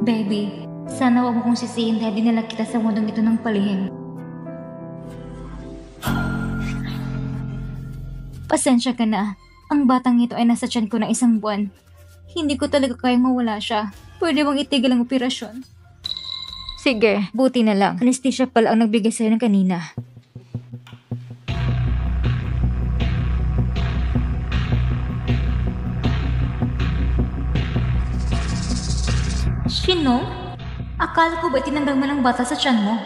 Baby, sana huwag mo kong sisihin dahil dinala kita sa mundong ito ng palihim. Pasensya ka na. Ang batang ito ay nasa tiyan ko na 1 buwan. Hindi ko talaga kayang mawala siya. Pwede bang itigil ang operasyon? Sige, buti na lang. Anesthesia pala ang nagbigay sa'yo ng kanina. Sino? Akala ko ba tinanggal mo ng bata sa tiyan mo?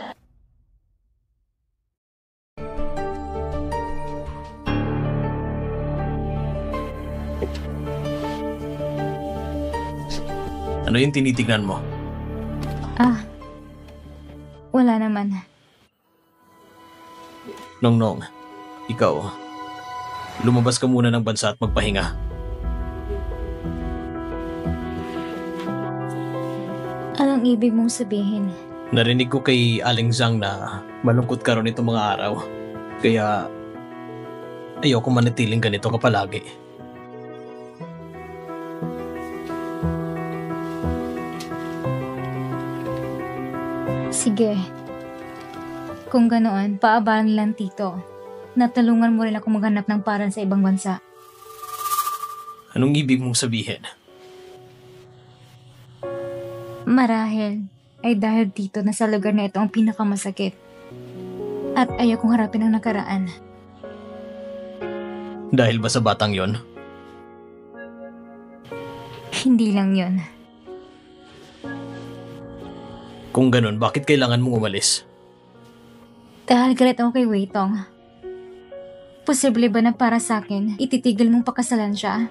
Ano yung tinitignan mo? Wala naman. Nongnong, ikaw, lumabas ka muna ng bansa at magpahinga. Anong ibig mong sabihin? Narinig ko kay Aling Zhang na malungkot ka ron itong mga araw. Kaya ayoko manatiling ganito ka palagi. Sige. Kung ganoon, paabalan lang tito. Natulungan mo rin ako maghanap ng paran sa ibang bansa. Anong ibig mong sabihin? Marahil ay dahil dito na sa lugar na ito ang pinakamasakit. At ayaw kong harapin ang nakaraan. Dahil ba sa batang yon? Hindi lang yon. Kung ganun, bakit kailangan mong umalis? Dahil galit ako kay Wei Tong. Posible ba na para sa akin, ititigil mong pakasalan siya?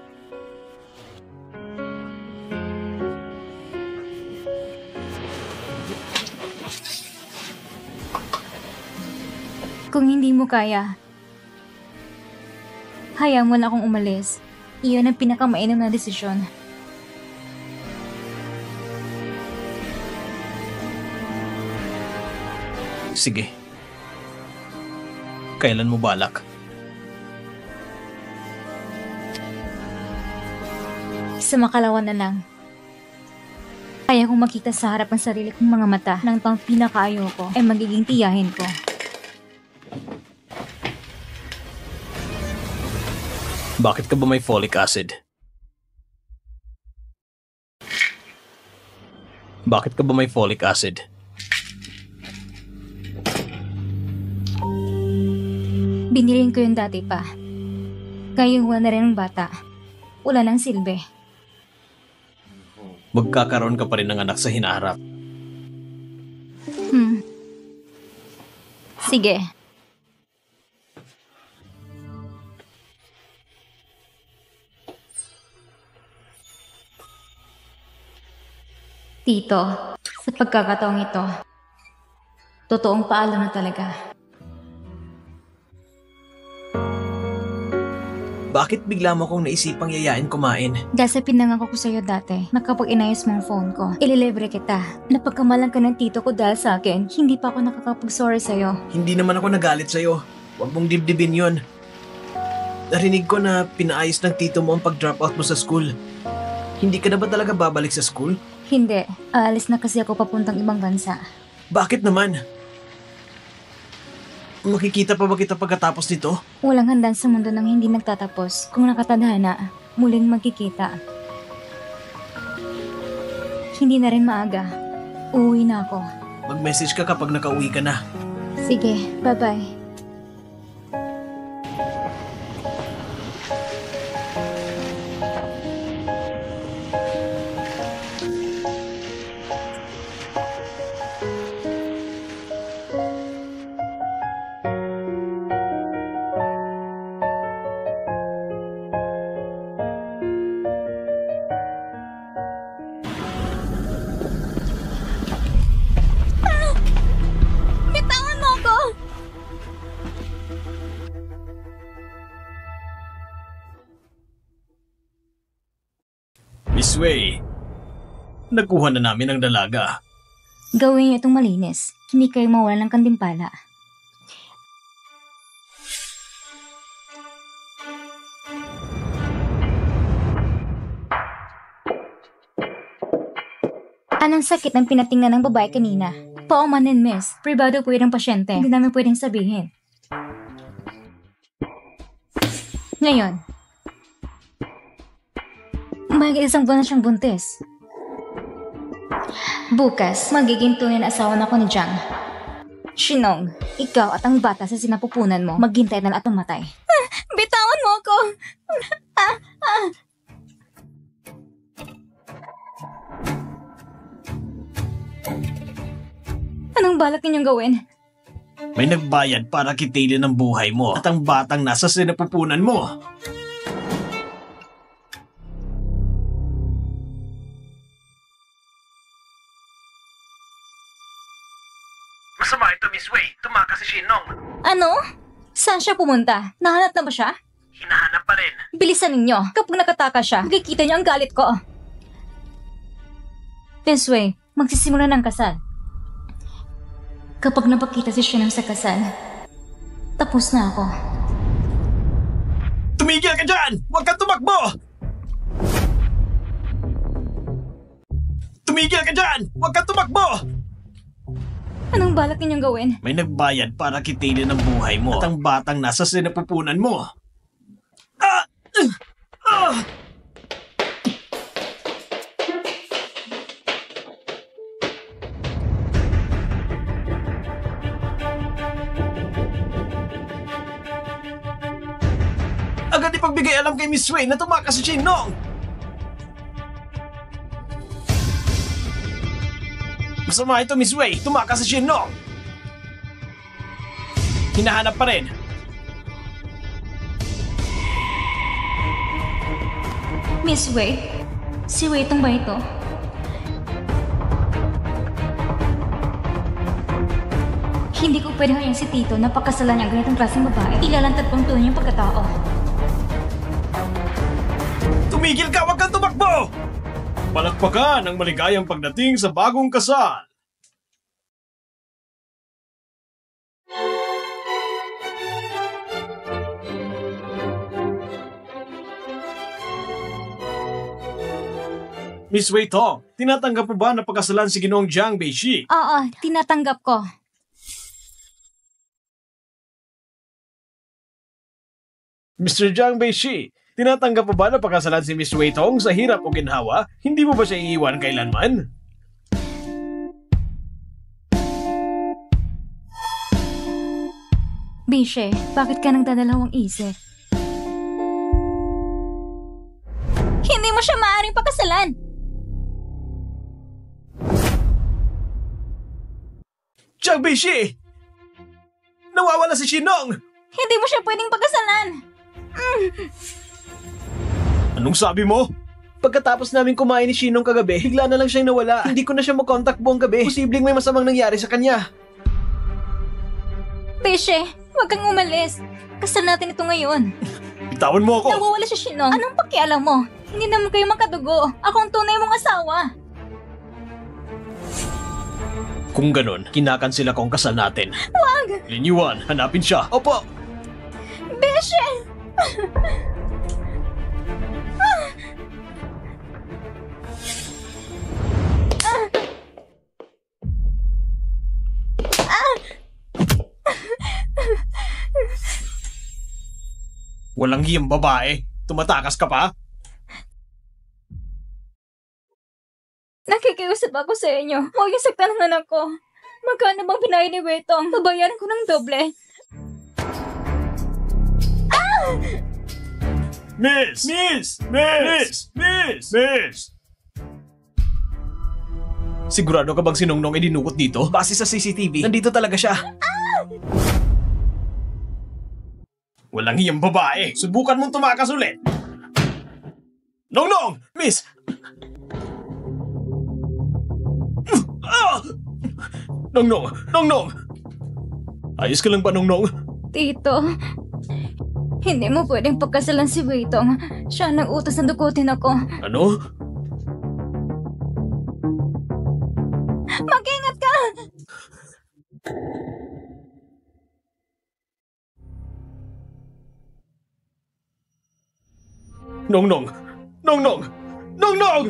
Kung hindi mo kaya, hayaan mo na akong umalis. Iyon ang pinakamainam na desisyon. Sige. Kailan mo balak? Sa makalawan na lang. Kaya kong makita sa harap ang sarili kong mga mata ng taong pinakaayaw ko ay magiging tiyahin ko. Bakit ka ba may folic acid? Bakit ka ba may folic acid? Binilin ko yun dati pa. Ngayon wala na rin ang bata. Wala nang silbi. Magkakaroon ka pa rin ng anak sa hinaharap. Sige. Tito, sa pagkakataong ito, totoong paalam na talaga. Bakit bigla mo akong naisipang yayain kumain? Dahil sa pinangako ko sa'yo dati, na kapag inayos mo ang phone ko, ililibre kita. Napagkamalan ka ng tito ko dahil sa akin, hindi pa ako nakakapag-sorry sa'yo. Hindi naman ako nagalit sa'yo. Huwag mong dibdibin yon. Narinig ko na pinaayos ng tito mo ang pag-drop out mo sa school. Hindi ka na ba talaga babalik sa school? Hindi. Aalis na kasi ako papuntang ibang bansa. Bakit naman? Makikita pa ba kita pagkatapos nito? Walang hanggan sa mundo nang hindi nagtatapos. Kung nakatadhana, muling magkikita. Hindi na rin maaga. Uuwi na ako. Mag-message ka kapag nakauwi ka na. Sige, bye-bye. Bitawan mo ako! Miss Wei, nakuha na namin ang dalaga. Gawin niyo itong malinis. Hindi kayo mawalan ng kandimpala. Anong sakit ang pinatingnan ng babae kanina? Paumanin, miss. Privado po yun ng pasyente. Hindi namin pwedeng sabihin. Ngayon, mahigit isang buwan na siyang buntis. Bukas, magiging tunay na asawa na ako ni Jiang. Shinong, ikaw at ang bata sa sinapupunan mo, maghintay na at mamatay. Bitawan mo ako! balak ninyong gawin? May nagbayad para kitilin ang buhay mo at ang batang nasa sinapupunan mo. Masama ito, Miss Wei. Tumakas si Shinong. Ano? Saan siya pumunta? Nahanap na ba siya? Hinahanap pa rin. Bilisan ninyo. Kapag nakatakas siya, makikita niyo ang galit ko. Miss Wei, magsisimula ng kasal. Kapag napakita si Shinong sa kasal, tapos na ako. Tumigil ka dyan! Huwag kang tumakbo! Tumigil ka dyan! Huwag kang tumakbo! Anong balak ninyong gawin? May nagbayad para kitilin ang buhay mo at ang batang nasa sinapupunan mo. Agad ipagbigay alam kay Miss Wei na tumakas si Shinong! Masama ito, Miss Wei! Tumakas si Shinong! Hinahanap pa rin. Miss Wei? Si Wei tong ba ito? Hindi ko pwedeng hayaan si Tito na pakasalan niya ang ganitong klaseng babae. Ilalantad pang tunay yung pagkatao. Tumigil ka! Huwag kang tumakbo! Palakpakan ang maligayang pagdating sa bagong kasal! Miss Wei Tong, tinatanggap mo ba na pagkasalan si Ginoong Jiang Beishi? Oo, tinatanggap ko. Mr. Jiang Beishi, tinatanggap mo ba na pagkasalan si Miss Wei Tong sa hirap o ginhawa? Hindi mo ba siya iiwan kailanman? Bishe, bakit ka nagdadalawang isip? Hindi mo siya maaaring pakasalan! Jiang Beishi! Nawawala si Shinong! Hindi mo siya pwedeng pakasalan! Anong sabi mo? Pagkatapos namin kumain ni Shinong kagabi, bigla na lang siyang nawala. Hindi ko na siya makontak buong gabi. Posibleng may masamang nangyari sa kanya. Bishe, huwag kang umalis. Kasal natin ito ngayon. Bitawan mo ako! Nawawala si Shinong. Anong pakialam mo? Hindi naman kayo makadugo. Ako ang tunay mong asawa. Kung ganon, kinakansela ko ang kasal natin. Wag! Lin Yuan, hanapin siya. Opo! Bishe! Walang hiyang babae. Tumatakas ka pa? Nakikiusap ako sa inyo. Huwag yung saktan ng anak ko. Magkano bang binayad ni Wetong? Babayaran ko ng doble. Miss! Miss! Miss! Miss! Miss! Sigurado ka bang si Nongnong ay dinukot dito? Base sa CCTV, nandito talaga siya. Walang hiyang babae. Subukan mong tumakas ulit. Nongnong! Miss! Nongnong! Nongnong! Ayos ka lang ba, Nongnong? Tito, hindi mo pwedeng pagkasalan si Wetong. Siya ang nag-utos na dukutin ako. Ano? Mag-ingat ka! Nongnong! Nongnong! Nongnong!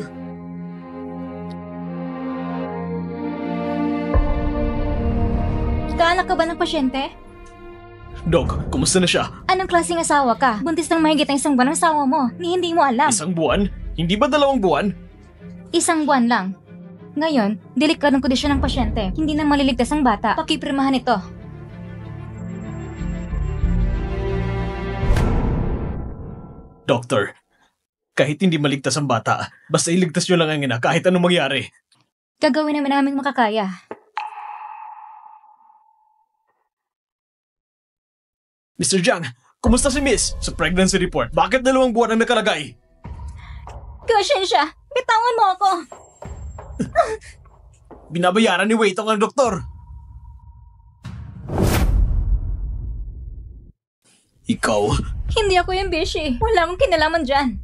Kaanak ka ba ng pasyente? Dok, kumusta na siya? Anong klaseng asawa ka? Buntis ng mahigit ng 1 buwan ang asawa mo. Ni hindi mo alam. 1 buwan? Hindi ba 2 buwan? 1 buwan lang. Ngayon, delikadong kondisyon ng pasyente. Hindi na maliligtas ang bata. Pakipirmahan ito. Doctor, kahit hindi maligtas ang bata, basta iligtas nyo lang ang ina kahit anong mangyari. Gagawin namin ang aming makakaya. Mr. Jiang, kumusta si Miss? Sa pregnancy report, bakit 2 buwan ang nakalagay? Konsensya, bitawan mo ako. Binabayaran ni Wei Tong ang doktor. Ikaw? Hindi ako yung Bishi. Wala akong kinalaman dyan.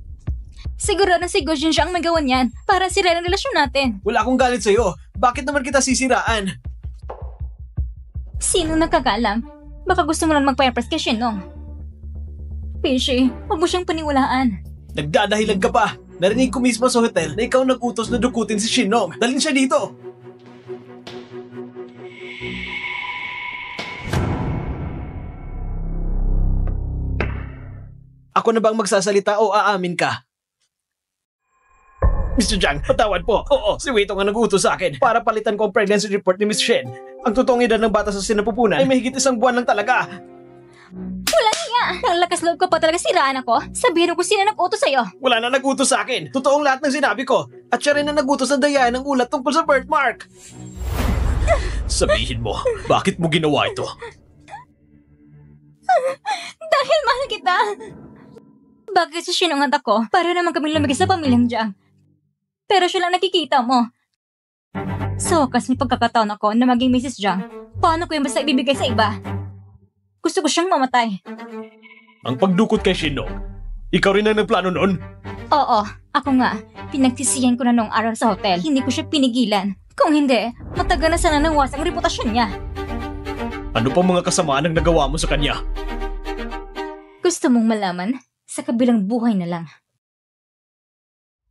Siguro na si Gojin siya ang magawa niyan para sira ang relasyon natin. Wala akong galit sa'yo. Bakit naman kita sisiraan? Sino nakakaalam? Baka gusto mo lang magpa-impress kay Shinong. Bishi, huwag mo siyang paniwalaan. Nagdadahilan ka pa. Narinig ko mismo sa hotel na ikaw nag-utos na dukutin si Shinong. Dalhin siya dito. Ako na bang magsasalita o aamin ka? Mr. Jiang, patawad po. Oo, si Wei Tong ang nag-utos sa akin para palitan ko ang pregnancy report ni Miss Shen. Ang totoong edad ng bata sa sinapupunan ay mahigit 1 buwan lang talaga. Wala niya! Ang lakas loob ko pa talaga siraan ako. Sabihin ko sino nag-utos sa'yo. Wala na nag-utos sa akin. Totoong lahat ng sinabi ko. At siya rin na nag-utos na dayain ng ulat tungkol sa birthmark. Sabihin mo, bakit mo ginawa ito? Dahil mahal kita. Bakit si Shinong at ako? Para naman kaming lumigay sa pamilyang Jiang. Pero siya lang nakikita mo. Sa wakas may pagkakataon ako na maging Mrs. Jiang. Paano ko yung basta ibibigay sa iba? Gusto ko siyang mamatay. Ang pagdukot kay Shinong, ikaw rin ang nagplano noon? Oo, ako nga. Pinagsisiyan ko na noong araw sa hotel. Hindi ko siya pinigilan. Kung hindi, matagal na sana nawas ang reputasyon niya. Ano pa mga kasamaan ang nagawa mo sa kanya? Gusto mong malaman? Sa kabilang buhay na lang.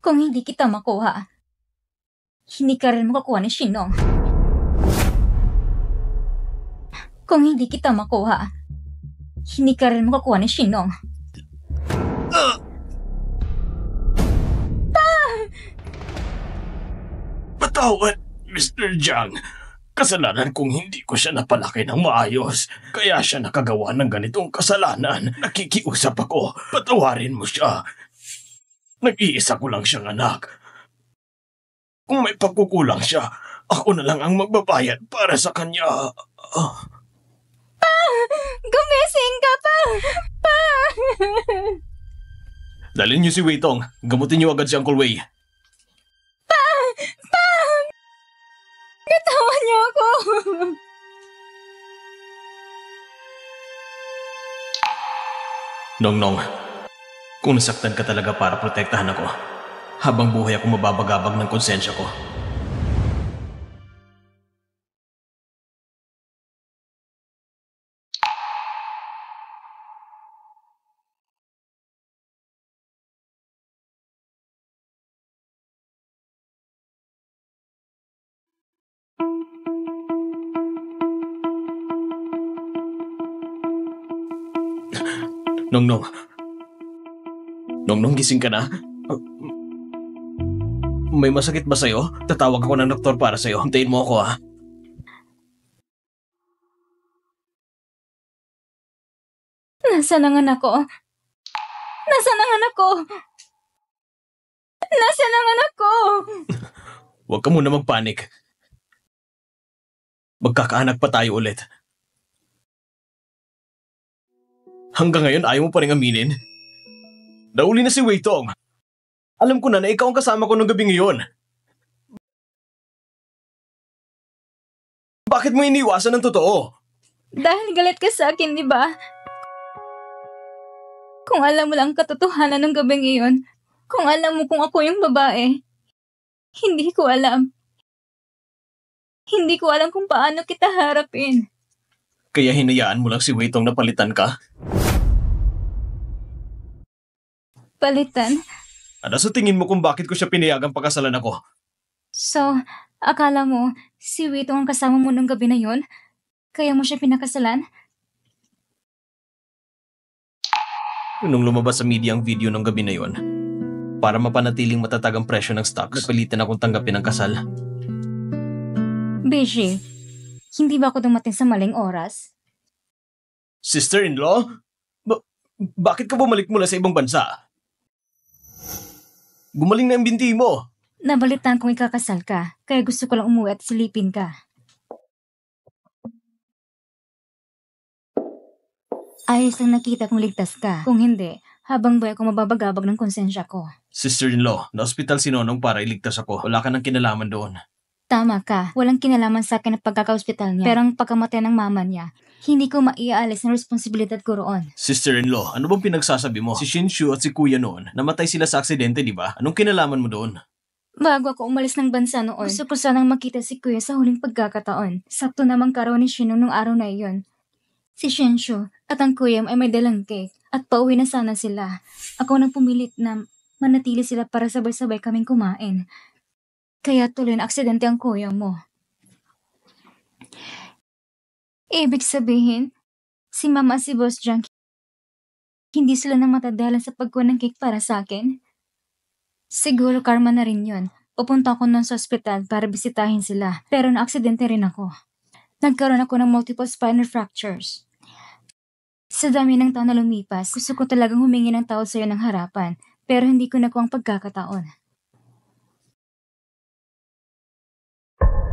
Kung hindi kita makuha, hindi ka rin makakuha ni Shinong. Kung hindi kita makuha, hindi ka rin makakuha ni Shinong. Patawad, Mr. Jiang. Kasalanan kung hindi ko siya napalaki ng maayos. Kaya siya nakagawa ng ganitong kasalanan. Nakikiusap ako. Patawarin mo siya. Nag-iisa ko lang siyang anak. Kung may pagkukulang siya, ako na lang ang magbabayad para sa kanya. Gumising ka pa! Pa! Dalhin niyo si Wei Tong. Gamutin niyo agad si Uncle Wei. Pa! Bitawan niyo ako! Nong, kung nasaktan ka talaga para protektahan ako, habang buhay ako mababagabag ng konsensya ko. Nong, gising ka na? May masakit ba sa'yo? Tatawag ako ng doktor para sa'yo. Hintayin mo ako, ha? Nasaan ang anak ko? Nasaan ang anak ko? Nasaan ang anak ko? Huwag ka muna magpanik. Magkakaanak pa tayo ulit. Hanggang ngayon ayaw mo pa rin aminin? Nauli na si Wei Tong. Alam ko na ikaw ang kasama ko nung gabi ngayon. Bakit mo iniwasan ng totoo? Dahil galit ka sa akin, di ba? Kung alam mo lang katotohanan ng gabi ngayon, kung alam mo kung ako yung babae, hindi ko alam. Hindi ko alam kung paano kita harapin. Kaya hinayaan mo lang si Wei Tong na palitan ka? Palitan? Ano sa tingin mo kung bakit ko siya pinayagang pagkasalan ako? So, akala mo, si Wito ang kasama mo nung gabi na yon? Kaya mo siya pinakasalan? Nung lumabas sa media ang video ng gabi na yon, para mapanatiling matatag ang presyo ng stocks, napilitan akong tanggapin ang kasal. Beji, hindi ba ako dumating sa maling oras? Sister-in-law? Bakit ka bumalik mula sa ibang bansa? Gumaling na ang binti mo. Nabalitaan kong ikakasal ka, kaya gusto ko lang umuwi at silipin ka. Ayos lang nakita kung ligtas ka. Kung hindi, habang buhay ko mababagabag ng konsensya ko. Sister-in-law, na-hospital si Nonong para iligtas ako. Wala ka ng kinalaman doon. Tama ka, walang kinalaman sa akin ang pagkaka-hospital niya. Pero ang pagkamatay ng mama niya, hindi ko maiaalis ng responsibilidad ko roon. Sister-in-law, ano bang pinagsasabi mo? Si Shinshu at si Kuya noon, namatay sila sa aksidente, di ba? Anong kinalaman mo doon? Bago ako umalis ng bansa noon, gusto ko sanang makita si Kuya sa huling pagkakataon. Sakto namang karoon ni Shino nung araw na iyon. Si Shinshu at ang Kuya ay may dalang cake at pauwi na sana sila. Ako nang pumilit na manatili sila para sabay-sabay kaming kumain. Kaya tuloy na aksidente ang Kuya mo. Ibig sabihin, si Mama at si Boss Junk, hindi sila namatadalan sa pagkuha ng cake para sa akin? Siguro karma na rin yun. Pupunta ako nun sa ospital para bisitahin sila, pero na-aksidente rin ako. Nagkaroon ako ng multiple spinal fractures. Sa dami ng taon na lumipas, gusto ko talagang humingi ng tawad sa'yo ng harapan, pero hindi ko nakuha ang pagkakataon.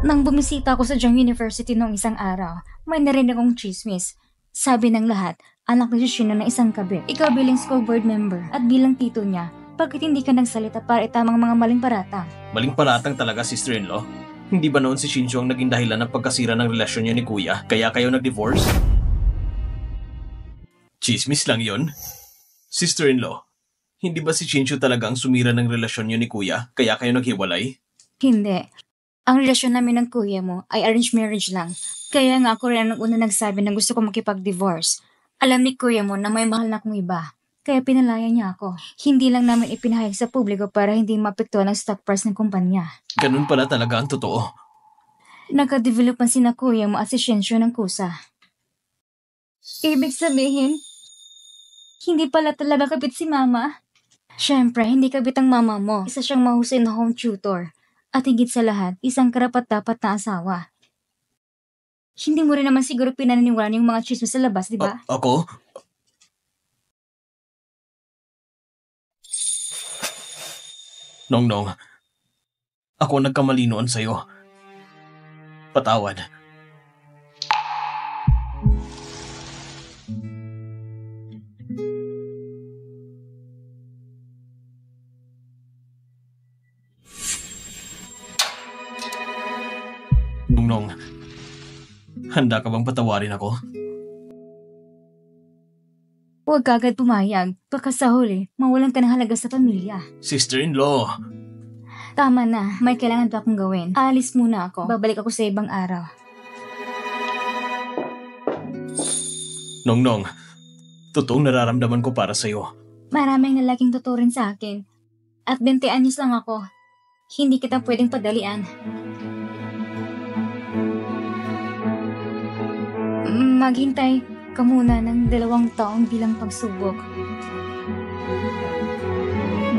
Nang bumisita ako sa Jung University noong isang araw, may narinig akong chismis. Sabi ng lahat, anak ni Shino ng isang kabit. Ikaw bilang school board member at bilang tito niya, bakit hindi ka nagsalita para itamang mga maling paratang? Maling paratang talaga, sister-in-law. Hindi ba noon si Shinshu ang naging dahilan ng pagkasira ng relasyon niya ni Kuya, kaya kayo nag-divorce? Chismis lang yon. Sister-in-law, hindi ba si Shinshu talaga ang sumira ng relasyon niyo ni Kuya, kaya kayo naghiwalay? Hindi. Ang relasyon namin ng kuya mo ay arranged marriage lang. Kaya nga ako rin ang una nagsabi na gusto ko makipag-divorce. Alam ni kuya mo na may mahal na akong iba. Kaya pinalaya niya ako. Hindi lang namin ipinahayag sa publiko para hindi mapektuhan ang stock price ng kumpanya. Ganun pala talaga ang totoo. Nagka-developan sina kuya mo at si Shinshu ng kusa. Ibig sabihin, hindi pala talaga kabit si mama? Siyempre, hindi kabit ang mama mo. Isa siyang mahusay na home tutor. At higit sa lahat, isang karapat-dapat na asawa. Hindi mo rin naman siguro pinaniniwalaan yung mga chismis sa labas, di ba? Ako? Nongnong, ako nagkamali noon sa'yo. Patawad. Nongnong, handa ka bang patawarin ako? Huwag ka agad pumayag. Baka sa huli, mawalan ka ng halaga sa pamilya. Sister-in-law, Tama na, may kailangan pa akong gawin. Aalis muna ako. Babalik ako sa ibang araw. Nongnong, totoong nararamdaman ko para sa'yo. Maraming lalaking totoo rin sa akin. At 20 anyos lang ako. Hindi kita pwedeng padalian. Maghintay ka muna ng 2 taong bilang pagsubok.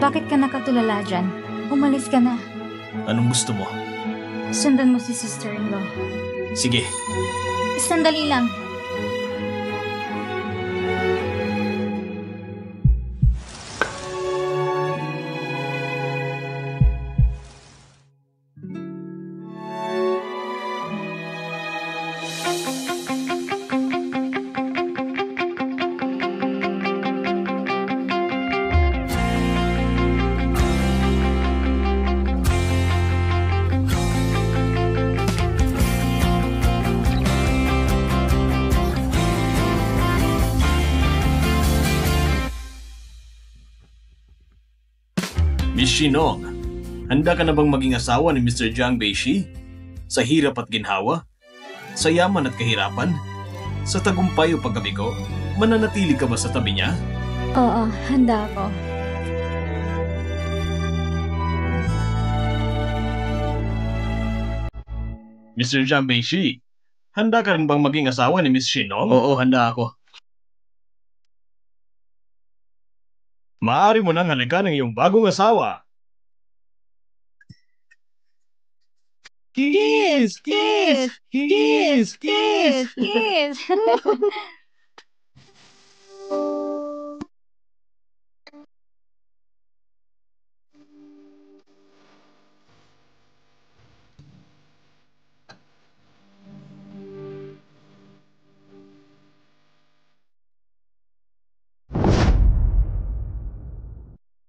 Bakit ka nakatulala dyan? Umalis ka na. Anong gusto mo? Sundan mo si sister-in-law. Sige. Sandali lang. Miss Shinong, handa ka na bang maging asawa ni Mr. Jiang Beishi? Sa hirap at ginhawa? Sa yaman at kahirapan? Sa tagumpay o pagkabigo? Mananatili ka ba sa tabi niya? Oo, handa ako. Mr. Jiang Beishi, handa ka rin bang maging asawa ni Miss Shinong? Oo, handa ako. Maaari mo nang halikan ng iyong bagong asawa. Kiss! Kiss! Kiss! Kiss! Yes!